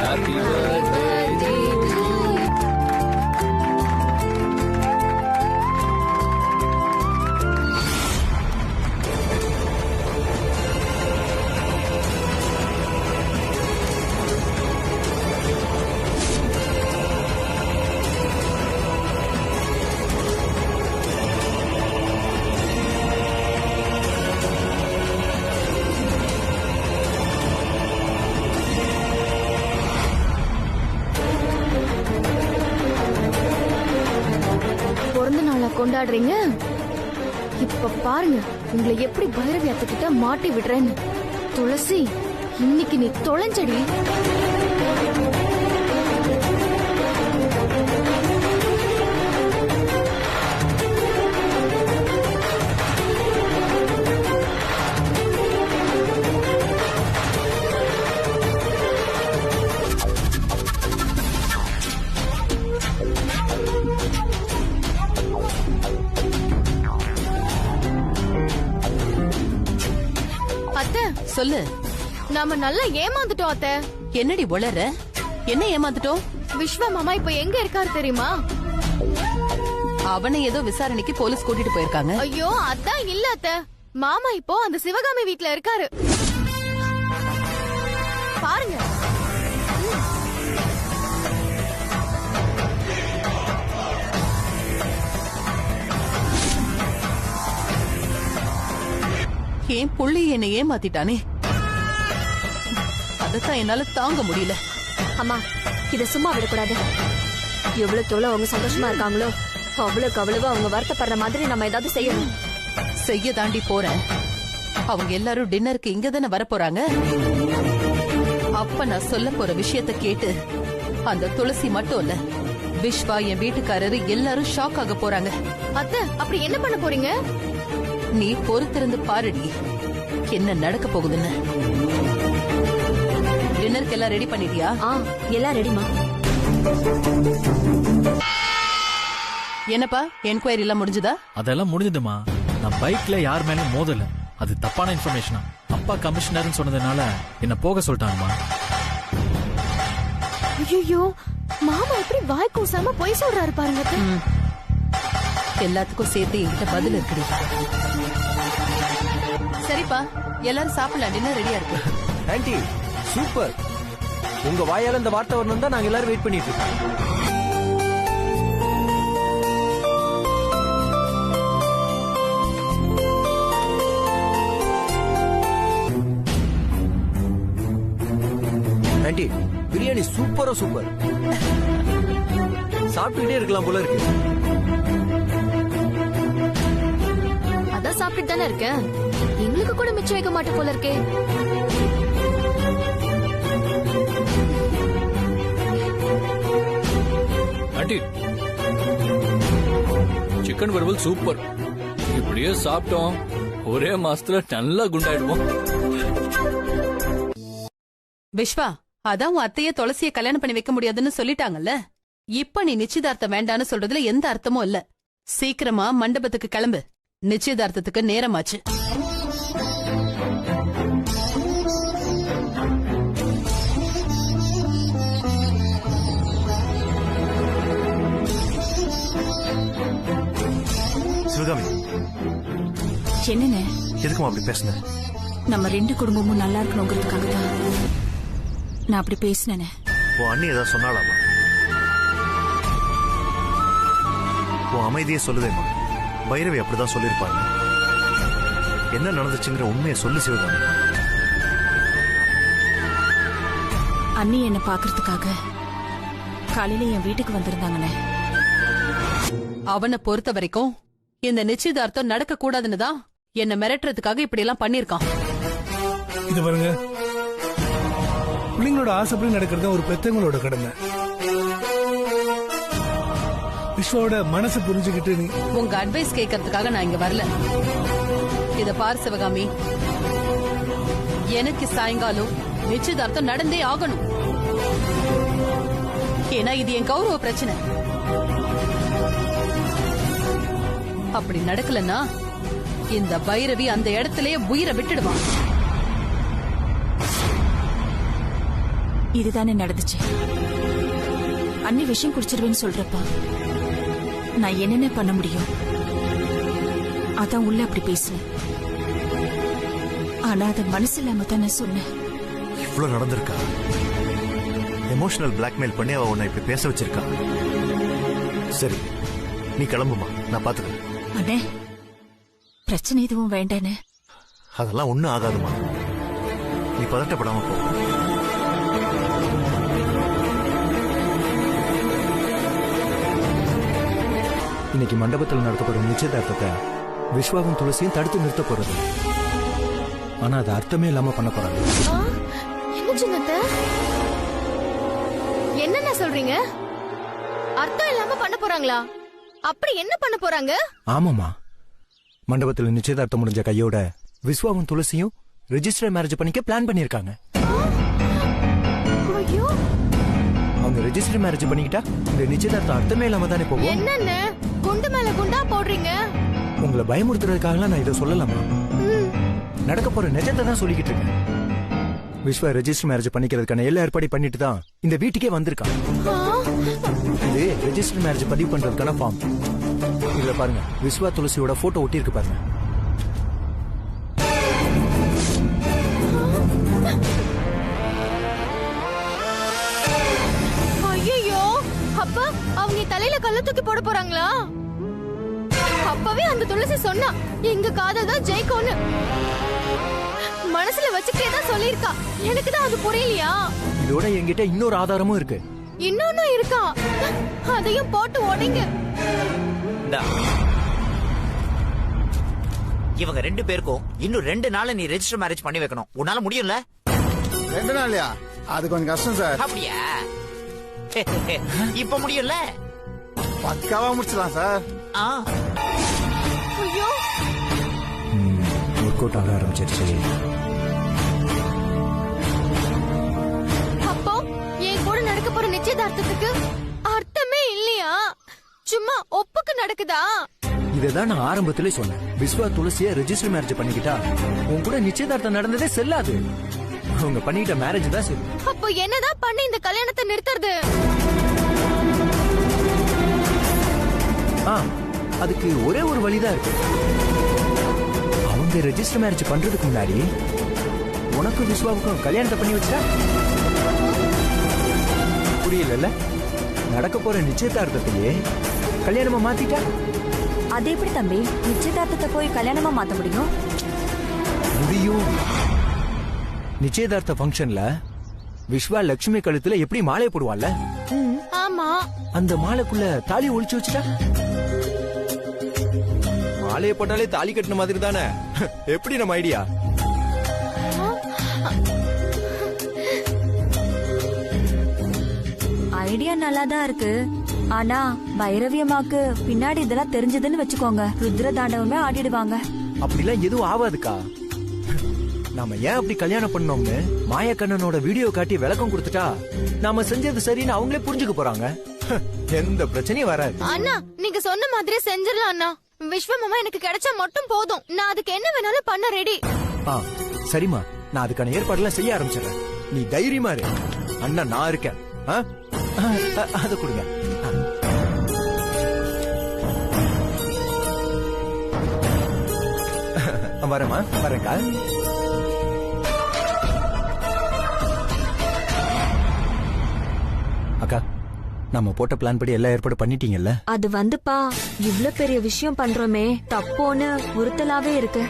Happy birthday to you. பிறந்த நாளா கொண்டாடுறீங்க? இப்ப பாருங்க உங்களை எப்படி பைரவி அத்துக்கிட்ட மாட்டி விடுறேன்னு. துளசி, இன்னைக்கு நீ தொலைஞ்சடி. அத்தை சொல்லு. நாம நல்லா ஏமாந்துட்டோம் அத்தை. என்னடி உளற? என்ன ஏமாந்துட்டோம்? விஸ்வா மாமா இப்ப எங்க இருக்காரு தெரியுமா? அவனை ஏதோ விசாரணைக்கு போலீஸ் கூட்டிட்டு போயிருக்காங்க. ஐயோ அதான் இல்ல அத்தை, மாமா இப்போ அந்த சிவகாமி வீட்ல இருக்காரு. பாருங்க. ஏன் புள்ளி என்னை ஏமாத்திட்டானே, அதத்தான் என்னால தாங்க முடியல. அம்மா, இத சும்மா விடக்கூடாது. எவ்வளவு தோல அவங்க சந்தோஷமா இருக்காங்களோ அவ்வளவுக்கு அவ்வளவு அவங்க வருத்தப்படுற மாதிரி நம்ம ஏதாவது செய்யணும். செய்ய தாண்டி போறேன். அவங்க எல்லாரும் டின்னருக்கு இங்க தானே வர போறாங்க. அப்ப நான் சொல்ல போற விஷயத்த கேட்டு அந்த துளசி மட்டும் இல்ல, விஸ்வா, என் வீட்டுக்காரரு எல்லாரும் ஷாக் ஆக போறாங்க. அத்தை, அப்படி என்ன பண்ண போறீங்க? நீ பொறுத்திருந்து பாருடி என்ன நடக்க போகுதுன்னு. டின்னருக்கு எல்லாம் ரெடி பண்ணிட்டியா? எல்லாம் ரெடிமா. என்னப்பா, என்கொயரி எல்லாம் முடிஞ்சதா? அதெல்லாம் முடிஞ்சதுமா. நான் பைக்ல யார் மேலயும் மோதல. அது தப்பான இன்ஃபர்மேஷனா. அப்பா கமிஷனர்னு சொன்னதுனால என்ன போக சொல்லிட்டாங்கம்மா. ஐயோ, மாமா எப்படி வாய் கூசாம போய் சொல்றாரு பாருங்க. எல்லாத்துக்கும் சேர்த்து என்கிட்ட பதில் இருக்குடி. சரிப்பா, எல்லாரும் சாப்பிடலாம். டின்னர் ரெடியா இருக்கு. Anti super. உங்க வாயால இந்த வார்த்தை வரணும் தான் நாங்க எல்லாரும் வெயிட் பண்ணிட்டு இருக்கோம். ஆன்ட்டி பிரியாணி சூப்பரோ சூப்பர். சாப்பிட்டுட்டே இருக்கலாம் போல இருக்கு. அதான் சாப்பிட்டு தானே இருக்கேன். எங்களுக்கு கூட மிச்சம் வைக்க மாட்டேன் போல இருக்கே. ஆண்டி, சிக்கன் வறுவல் சூப்பர். இப்படியே சாப்பிட்டோம் ஒரே மாசத்துல நல்லா குண்டாயிடுவோம். விஸ்வா, அதான் உன் அத்தைய துளசிய கல்யாணம் பண்ணி வைக்க முடியாதுன்னு சொல்லிட்டாங்கல்ல. இப்ப நீ நிச்சயதார்த்தம் வேண்டான்னு சொல்றதுல எந்த அர்த்தமும் இல்ல. சீக்கிரமா மண்டபத்துக்கு கிளம்பு. நிச்சயதார்த்தத்துக்கு நேரமாச்சு. என்னண்ணே? எதுக்குமா அப்படி பேசுன? நம்ம ரெண்டு குடும்பமும் நல்லா இருக்கணுங்கிறதுக்காக தான் நான் அப்படி பேசினேனே. உன் அண்ணி ஏதாவது சொன்னாலாமா? உன் அமைதியே சொல்லுதேம்மா. பைரவி அப்படிதான் சொல்லியிருப்பாங்க. என்ன நடந்துச்சுங்கிற உண்மையை சொல்லு சிவகாமி. அண்ணி என்ன பாக்குறதுக்காக காலையில என் வீட்டுக்கு வந்திருந்தாங்கண்ணே. அவனை பொறுத்த வரைக்கும் இந்த நிச்சயதார்த்தம் நடக்க கூடாதுன்னு தான் என்ன மிரட்டுறதுக்காக இப்படி எல்லாம் பண்ணிருக்கான். இது பாருங்க, பிள்ளைங்களோட ஆசைப்படி நடக்கிறது ஒரு பெத்தவங்களோட கடமை. விஸ்வாவோட மனசு புரிஞ்சுக்கிட்டு நீ உங்க அட்வைஸ் கேட்கறதுக்காக நான் இங்க வரல. இத பார் சிவகாமி, எனக்கு சாயங்காலம் நிச்சயதார்த்தம் நடந்தே ஆகணும். ஏன்னா இது என் கௌரவ பிரச்சனை. அப்படி நடக்கலன்னா இந்த பைரவி அந்த இடத்திலேயே உயிரை விட்டுடுவான். இதுதானே நடந்துச்சு. அண்ணி விஷயம் குடிச்சிருவேன்னு சொல்றப்ப நான் என்னென்ன பண்ண முடியும்? அதான் உள்ள அப்படி பேசினேன். ஆனா அது மனசு இல்லாம தான் நான் சொன்னேன். இவ்வளவு நடந்திருக்கா? எமோஷனல் பிளாக்மெயில் பண்ணி அவ உன்னை இப்படி பேச வச்சிருக்கா. சரி, நீ கிளம்புமா, நான் பாத்துக்கிறேன். அண்ணே, பிரச்சனை எதுவும் வேண்டானே. அதெல்லாம் ஒண்ணும் ஆகாதுமா, நீ பதட்டப்படாம போ. இன்னைக்கு மண்டபத்தில் நடத்தப்படும் நிச்சயதார்த்தத்தை விஸ்வாவும் துளசியும் தடுத்து நிறுத்த போறது. ஆனா அது அர்த்தமே இல்லாம பண்ண போறாங்க. என்ன சின்னத்த? என்னென்ன சொல்றீங்க? அர்த்தம் இல்லாம பண்ண போறாங்களா? அப்படி என்ன பண்ண போறாங்க? ஆமாமா, மண்டபத்தில் நிச்சயதார்த்தம் முடிஞ்ச கையோட விஸ்வாவும் துளசியும் ரெஜிஸ்டர் மேரேஜ் பண்ணிக்க பிளான் பண்ணிருக்காங்க. ஐயோ, அவங்க ரெஜிஸ்டர் மேரேஜ் பண்ணிக்கிட்டா இந்த நிச்சயதார்த்தம் அர்த்தமே இல்லாம தானே போகும். என்னென்ன குண்டு மேல குண்டா போடுறீங்க? உங்களை பயமுறுத்துறதுக்காக நான் இதை சொல்லலாமா? நடக்க போற நிஜத்தை தான் சொல்லிக்கிட்டு இருக்கேன். விஸ்வா ரெஜிஸ்டர் மேரேஜ் பண்ணிக்கிறதுக்கான எல்லா ஏற்பாடு பண்ணிட்டு தான் இந்த வீட்டுக்கே வந்திருக்கான். இது ரெஜிஸ்டர் மேரேஜ் பதிவு பண்றதுக்கான ஃபார்ம். இதுல பாருங்க, விஸ்வா துளசியோட போட்டோ ஒட்டி இருக்கு பாருங்க. ஐயோ, அப்ப அவங்க தலையில கல்ல தூக்கி போட போறாங்களா? அப்பவே அந்த துளசி சொன்னா எங்க காதல் தான் ஜெயிக்கும்னு. மனசுல வச்சுக்கிட்டே தான் சொல்லிருக்கா. எனக்கு தான் அது புரியலையா? இதோட என்கிட்ட இன்னொரு ஆதாரமும் இருக்கு. இன்னொன்னு இருக்கா? அதையும் போட்டு உடைங்க. இவங்க ரெண்டு பேருக்கும் இன்னும் 2 நாள்ல நீ ரெஜிஸ்டர் மேரேஜ் பண்ணி வைக்கணும். உன்னால முடியும்ல? 2 நாள்யா? அது கொஞ்சம் கஷ்டம் சார். அப்படியா? இப்ப முடியும்ல? பக்காவா முடிச்சிடலாம் சார். ஐயோ, ஒர்க் அவுட் ஆக ஆரம்பிச்சிருச்சு. அப்போ என் கூட நடக்க போற நிச்சயதார்த்தத்துக்கு அர்த்தமே இல்லையா? சும்மா ஒப்புக்கு நடக்குதா? இதுதான் நான் ஆரம்பத்திலே சொன்னேன். விஸ்வா துளசிய ரெஜிஸ்டர் மேரேஜ் பண்ணிக்கிட்டா உன் கூட நிச்சயதார்த்தம் நடந்ததே செல்லாது. அவங்க பண்ணிக்கிட்ட மேரேஜ் தான் சரி. அப்போ என்னதான் பண்ணி இந்த கல்யாணத்தை நிறுத்துறது? அதுக்கு ஒரே ஒரு வழிதான் இருக்கு. அவங்க ரெஜிஸ்டர் மேரேஜ் பண்றதுக்கு முன்னாடி உனக்கும் விஸ்வாவுக்கும் கல்யாணத்தை பண்ணி வச்சா புரியல. நடக்க போற நிச்சயதார்த்தத்தையே கல்யாணமா மாத்திட்டா அது எப்படி தம்பி நிச்சயதார்த்தத்தை போய் கல்யாணமா மாத்த முடியும்? முடியும். நிச்சயதார்த்த ஃபங்க்ஷன்ல விஸ்வா லட்சுமி கழுத்துல எப்படி மாலை போடுவாள்ல, ஆமா, அந்த மாலைக்குள்ள தாலி ஒளிச்சு வச்சுட்டா மாலையை போட்டாலே தாலி கட்டின மாதிரி தானே. எப்படி நம்ம ஐடியா? ஐடியா நல்லாதான் இருக்கு. ஆனா பைரவி அம்மாக்கு பின்னாடி இதெல்லாம் தெரிஞ்சதுன்னு வச்சுக்கோங்க, ருத்ர தாண்டவமே ஆடிடுவாங்க. அப்படிலாம் எதுவும் ஆவாதுக்கா. நாம ஏன் அப்படி கல்யாணம் பண்ணோம்னு மாயக்கண்ணனோட வீடியோ காட்டி விளக்கம் கொடுத்துட்டா நாம செஞ்சது சரின்னு அவங்களே புரிஞ்சுக்க போறாங்க. எந்த பிரச்சனையும் வராது. அண்ணா, நீங்க சொன்ன மாதிரி செஞ்சிடலாம் அண்ணா. விஸ்வமாமா எனக்கு கிடைச்சா மட்டும் போதும். நான் அதுக்கு என்ன வேணாலும் பண்ண ரெடி. சரிம்மா, நான் அதுக்கான ஏற்பாடுலாம் செய்ய ஆரம்பிச்சிடுறேன். நீ தைரியமா இரு. அண்ணா நான் இருக்கேன். அத கொடுங்க. வரேம்மா, வரேன்க்கா. அக்கா, நம்ம போட்ட பிளான் படி எல்லா ஏற்பாடு பண்ணிட்டீங்கல்ல? அது வந்துப்பா, இவ்ளோ பெரிய விஷயம் பண்றோமே தப்போன்னு உறுத்தலாவே இருக்கு.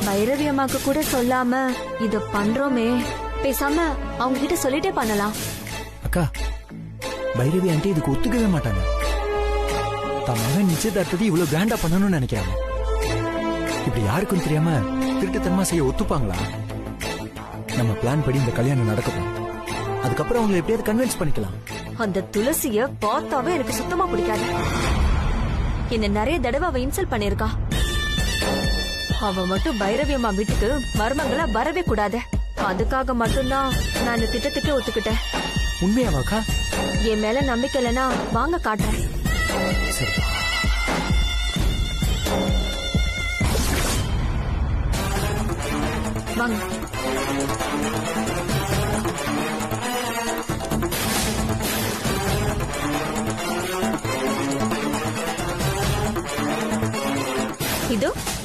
பைரவி அம்மாக்கு கூட சொல்லாம இத பண்றோமே, பேசாம அவங்க கிட்ட சொல்லிட்டே பண்ணலாம். அக்கா, பைரவி ஆண்டி இதுக்கு ஒத்துக்கவே மாட்டாங்க. தன் மகன் நிச்சயதார்த்தத்தை இவ்வளவு கிராண்டா பண்ணணும்னு நினைக்கிறாங்க. இப்படி யாருக்கும் தெரியாம திருட்டுத்தனமா செய்ய ஒத்துப்பாங்களா? நம்ம பிளான் படி இந்த கல்யாணம் நடக்கணும். அதுக்கப்புறம் அவங்களை எப்படியாவது கன்வின்ஸ் பண்ணிக்கலாம். அந்த துளசிய பார்த்தாவே எனக்கு சுத்தமா பிடிக்காது. என்ன நிறைய தடவை அவ இன்சல்ட் பண்ணிருக்கா. அவ மட்டும் பைரவி அம்மா வீட்டுக்கு மருமங்களா வரவே கூடாது. அதுக்காக மட்டும்தான் நான் இந்த திட்டத்துக்கே ஒத்துக்கிட்டேன். உண்மையாவாக்கா? என் மேல நம்பிக்கை இல்லைன்னா வாங்க காட்டுறேன். சரி. வாங்க.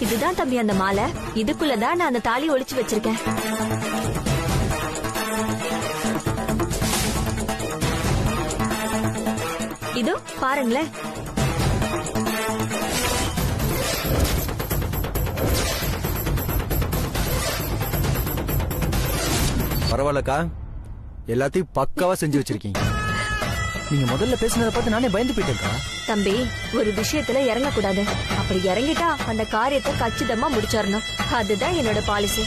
இதுதான் தம்பி அந்த மாலை. இதுக்குள்ளதான் நான் அந்த தாலி ஒளிச்சு வச்சிருக்கேன். இதோ பாருங்களேன். பரவாயில்லக்கா, எல்லாத்தையும் பக்காவா செஞ்சு வச்சிருக்கீங்க. நீங்க முதல்ல பேசினதை பார்த்து நானே பயந்து போயிட்டேன்க்கா. தம்பி, ஒரு விஷயத்துல இறங்கக்கூடாது. அப்படி இறங்கிட்டா அந்த காரியத்தை கச்சிதமா முடிச்சிடணும். அதுதான் என்னோட பாலிசி.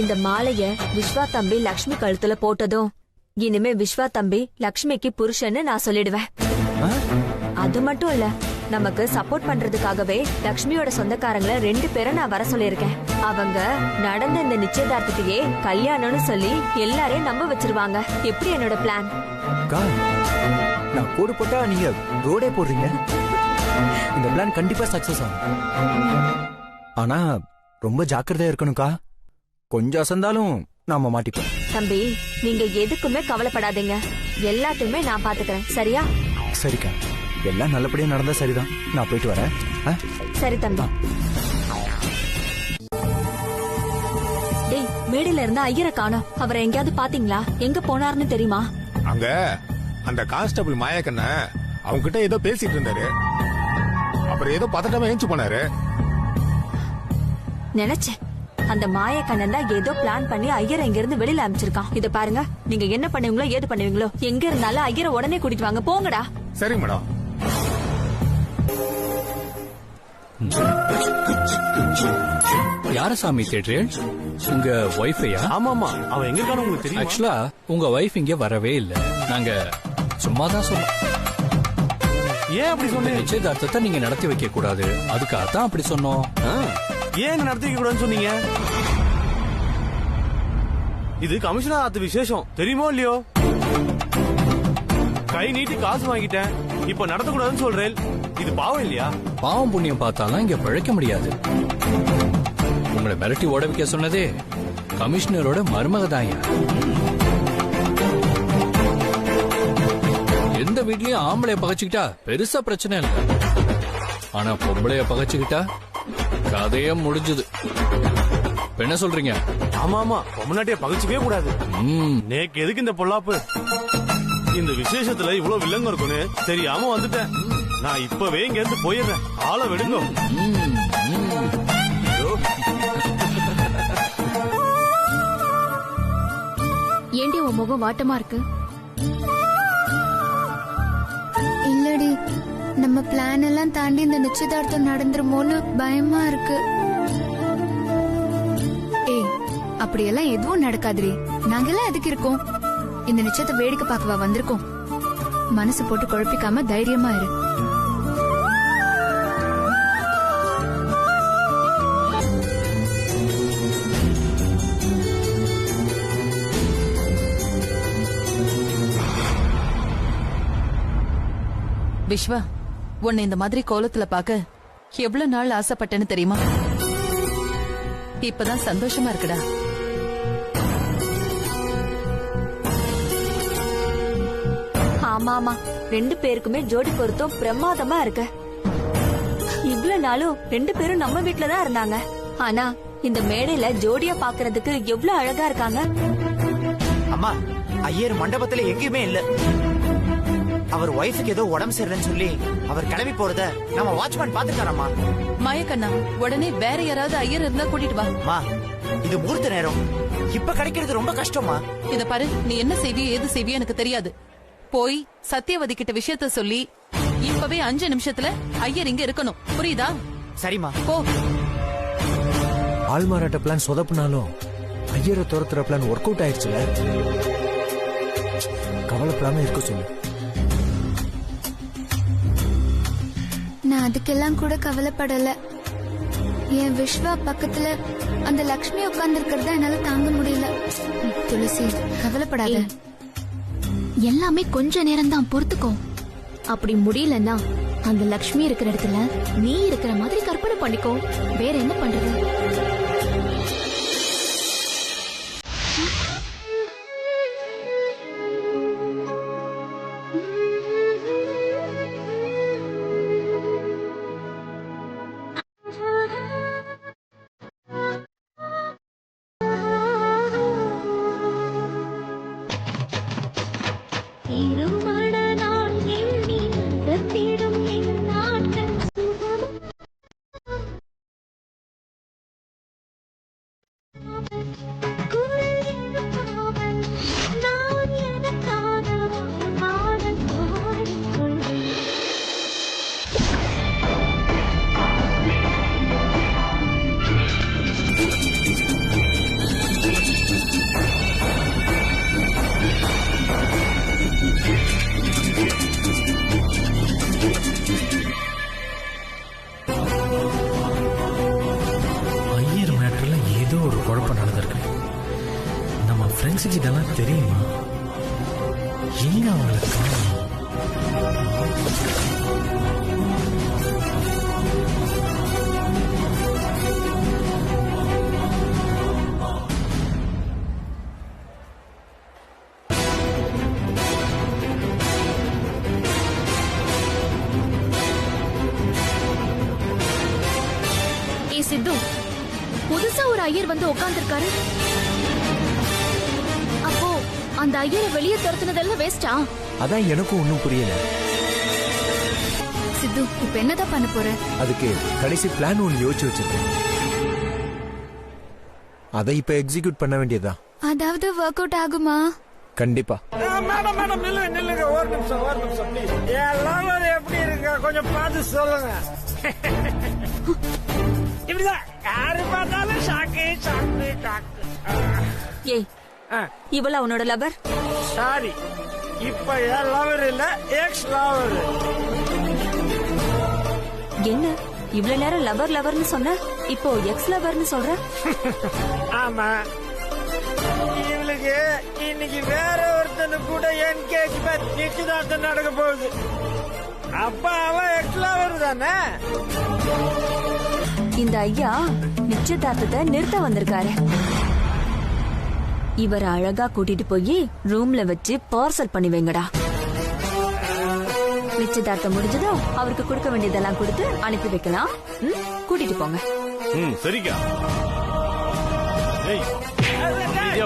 இந்த மாலைய விஸ்வா தம்பி லக்ஷ்மி கழுத்துல போட்டதும் இனிமே விஸ்வா தம்பி லக்ஷ்மிக்கு புருஷன்னு நான் சொல்லிடுவேன். அது மட்டும் இல்ல, நமக்கு சப்போர்ட் பண்றதுக்காகவே லக்ஷ்மியோட சொந்தக்காரங்களை 2 பேரை நான் வர சொல்லியிருக்கேன். அவங்க நடந்த இந்த நிச்சயதார்த்தத்தையே கல்யாணம்னு சொல்லி எல்லாரையும் நம்ப வச்சிருவாங்க. எப்படி என்னோட பிளான்? நான் கோடு போட்டா நீங்க ரோடே போடுறீங்க. இந்த பிளான் கண்டிப்பா சக்சஸ் ஆகும். ஆனா ரொம்ப ஜாக்கிரதையா இருக்கணும்க்கா. கொஞ்சம் அசந்தாலும் நாம மாட்டிப்போம். தம்பி, நீங்க எதுக்குமே கவலைப்படாதீங்க. எல்லாத்தையுமே நான் பாத்துக்கிறேன். சரியா? சரிக்கா, எல்லாம் நல்லபடியா நடந்தா சரிதான். நான் போயிட்டு வரேன். சரி தம்பி. டேய், மேடையில இருந்த ஐயரை காணோம். அவரை எங்கேயாவது பாத்தீங்களா? எங்க போனாருன்னு தெரியுமா? அங்க அந்த கான்ஸ்டபிள் மாயக்கண்ண அவங்க கிட்ட ஏதோ பேசிட்டு இருந்தாரு. அப்புறம் ஏதோ பதட்டமா ஏஞ்சி போனாரு. நினைச்சேன் அந்த மாயக்கண்ணன் தான் ஏதோ பிளான் பண்ணி ஐயரை இங்க இருந்து வெளியில அனுப்பிச்சிருக்கான். இத பாருங்க, நீங்க என்ன பண்ணுவீங்களோ ஏது பண்ணுவீங்களோ, எங்க இருந்தாலும் ஐயரை உடனே கூட்டிட்டு வாங்க. போங்கடா. சரி மேடம். யார சாமி தேடுறேன்? உங்க ஒய்ஃபையா? ஆமாமா, அவ எங்க இருக்கான்னு உங்களுக்கு தெரியும்? ஆக்சுவலா உங்க ஒய்ஃப் இங்க வரவே இல்ல. நாங்க சும்மா தான் சொன்னோம். ஏன் அப்படி சொன்னீங்க? நிச்சயதார்த்தத்தை நீங்க நடத்தி வைக்க கூடாது, அதுக்காகத்தான் அப்படி சொன்னோம். ஏன் நடத்தி வைக்க கூடாதுன்னு சொன்னீங்க? இது கமிஷனர் ஆத்து விசேஷம், தெரியுமோ இல்லையோ? கை நீட்டி காசு வாங்கிட்டேன், இப்ப நடத்தக்கூடாதுன்னு சொல்றேன். இது பாவம் இல்லையா? பாவம் புண்ணியம் பார்த்தாலும் இங்க பிழைக்க முடியாது. உங்களை மிரட்டி ஓட வைக்க சொன்னதே கமிஷனரோட மருமகதாயா. எந்த வீட்லயும் ஆம்பளைய பகச்சுக்கிட்டா பெருசா பிரச்சனை இல்லை. ஆனா பொம்பளைய பகச்சுக்கிட்டா கதைய முடிஞ்சது. என்ன சொல்றீங்க? ஆமா ஆமா, பொம்மநாட்டிய பகச்சுக்கவே கூடாது. நேக்கு எதுக்கு இந்த பொல்லாப்பு? இந்த விசேஷத்துல இவ்வளவு வில்லங்க இருக்குன்னு தெரியாம வந்துட்டேன். நான் இப்பவே இங்க இருந்து போயிடுறேன். ஆளை விடுங்க. ஏண்டி உன் முகம் வாட்டமா இருக்கு? இல்லடி, நம்ம பிளான் எல்லாம் தாண்டி இந்த நிச்சயதார்த்தம் நடந்துருமோன்னு பயமா இருக்கு. ஏய், அப்படியெல்லாம் எதுவும் நடக்காதுரி. நாங்கெல்லாம் எதுக்கு இருக்கோம்? இந்த நிச்சயத்தை வேடிக்கை பார்க்கவா வந்திருக்கோம்? மனசு போட்டு குழப்பிக்காம தைரியமா இரு. விஸ்வா, உன்னை இந்த மாதிரி கோலத்துல பாக்க எவ்வளவு நாள் ஆசைப்பட்டேன்னு தெரியுமா? இப்பதான் சந்தோஷமா இருக்குடா. ஆமா ஆமா, 2 பேருக்குமே ஜோடி பொருத்தம் பிரமாதமா இருக்கு. இவ்வளவு நாளும் 2 பேரும் நம்ம வீட்ல தான் இருந்தாங்க. ஆனா இந்த மேடையில ஜோடியா பாக்குறதுக்கு எவ்வளவு அழகா இருக்காங்க. அம்மா, ஐயர் மண்டபத்துல எங்கேயுமே இல்ல. அவர் ஒய்ஃபுக்கு ஏதோ உடம்பு சரியில்லைன்னு சொல்லி அவர் கிளம்பி போறத நம்ம வாட்ச்மேன் பாத்துக்காரம்மா. மாயக்கண்ணா, உடனே வேற யாராவது ஐயர் இருந்தா கூட்டிட்டு வா. அம்மா, இது முகூர்த்த நேரம், இப்ப கிடைக்கிறது ரொம்ப கஷ்டமா. இத பாரு, நீ என்ன செய்வியோ ஏது செய்வியோ எனக்கு தெரியாது. போய் சத்தியவதி கிட்ட விஷயத்த சொல்லி இப்பவே 5 நிமிஷத்துல ஐயர் இங்க இருக்கணும், புரியுதா? சரிம்மா. போ. ஆள்மாறாட்ட பிளான் சொதப்புனாலும் ஐயரை துரத்துற பிளான் ஒர்க் அவுட் ஆயிடுச்சுல. கவலைப்படாம இருக்க சொல்லு. நான் அதுக்கெல்லாம் கூட கவலைப்படல. என் விஸ்வா பக்கத்துல அந்த லக்ஷ்மி உட்கார்ந்து இருக்கிறத என்னால தாங்க முடியல. துளசி, கவலைப்படாத. எல்லாமே கொஞ்ச நேரம் தான், பொறுத்துக்கோ. அப்படி முடியலன்னா அந்த லக்ஷ்மி இருக்கிற இடத்துல நீ இருக்கிற மாதிரி கற்பனை பண்ணிக்கோ. வேற என்ன பண்றது? ஃப்ரெண்ட்ஸுக்கு இதெல்லாம் தெரியுமா? எங்க அவங்களுக்கு சித்து, புதுசா ஒரு ஐயர் வந்து உட்கார்ந்திருக்காரு. அப்போ அந்த ஐயரை வெளியே துரத்துனதெல்லாம் வேஸ்டா? அதான் எனக்கும் ஒன்னும் புரியல. சித்து, இப்ப என்னதான் பண்ண போற? அதுக்கு கடைசி பிளான் ஒன்னு யோசிச்சு வச்சிருக்கேன். அதை இப்ப எக்ஸிக்யூட் பண்ண வேண்டியதா? அதாவது ஒர்க் அவுட் ஆகுமா? கண்டிப்பா. மேடம் மேடம் நில்லுங்க ஒரு நிமிஷம் ப்ளீஸ். எல்லாரும் எப்படி இருக்க கொஞ்சம் பார்த்து சொல்லுங்க. இப்படிதான் யாரு பார்த்தாலும் ஷாக்கு ஷாக்கு ஷாக்கு. ஏய், இவள உன்னோட லவர்? சாரி, இப்ப என் லவர் இல்ல, எக்ஸ் லவர். என்ன இவ்வளவு நேரம் லவர் லவர்னு சொன்ன, இப்போ எக்ஸ் லவர்னு சொல்ற? ஆமா, இவளுக்கு இன்னைக்கு வேற ஒருத்தனு கூட என்கேஜ்மெண்ட் நிச்சயதார்த்தம் நடக்க போகுது. அப்ப அவன் எக்ஸ் லவர் தானே. இந்த ஐயா நிச்சயதார்த்தத்தை நிறுத்த வந்திருக்காரு. இவரை அழகா கூட்டிட்டு போய் ரூம்ல வச்சு பார்சல் பண்ணி வைங்கடா. நிச்சயதார்த்தம் முடிஞ்சதும் அவருக்கு கொடுக்க வேண்டியதெல்லாம் கொடுத்து அனுப்பி வைக்கலாம். கூட்டிட்டு போங்க. சரிக்கா.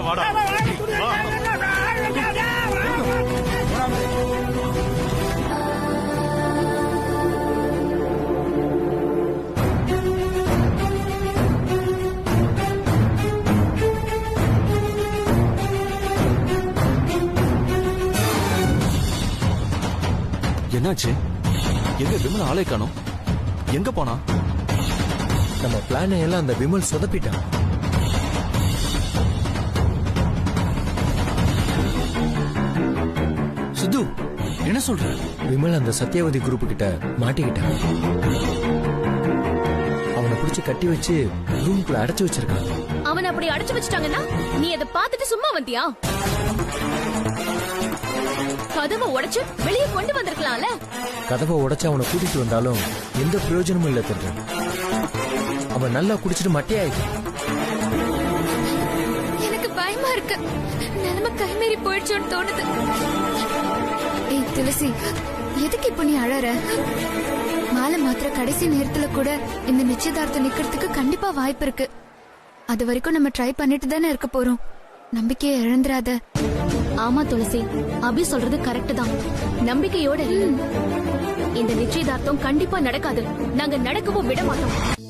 வாடா. என்னாச்சு? எங்க விமல் ஆளை காணோம்? எங்க போனா? நம்ம பிளான் எல்லாம் அந்த விமல் சொதப்பிட்டான். சித்து, என்ன சொல்ற? விமல் அந்த சத்தியவதி குரூப் கிட்ட மாட்டிக்கிட்டான். அவனை பிடிச்சு கட்டி வச்சு ரூம்குள்ள அடைச்சு வச்சிருக்கான். அவன் அப்படி அடைச்சு வச்சுட்டாங்கன்னா நீ அதை பார்த்துட்டு சும்மா வந்தியா? கதவை உடைச்சு வெளியே கொண்டு வந்திருக்கலாம்ல. கதவை உடைச்சு அவனை கூட்டிட்டு வந்தாலும் எந்த பிரயோஜனமும் இல்ல தெரிஞ்ச. அவன் நல்லா குடிச்சிட்டு மட்டையாயிட்டான். எனக்கு பயமா இருக்கு. நிலைமை கைமீறி போயிடுச்சோன்னு தோணுது. ஏய் துளசி, எதுக்கு இப்ப நீ அழற? தாலி மாத்திர கடைசி நேரத்துல கூட இந்த நிச்சயதார்த்தம் நிக்கிறதுக்கு கண்டிப்பா வாய்ப்பு இருக்கு. அது வரைக்கும் நம்ம ட்ரை பண்ணிட்டு தானே இருக்க போறோம். நம்பிக்கையை இழந்துராத. ஆமா துளசி, அபி சொல்றது கரெக்ட் தான். நம்பிக்கையோட இரு. இந்த நிச்சயதார்த்தம் கண்டிப்பா நடக்காது. நாங்க நடக்கவும் விட மாட்டோம்.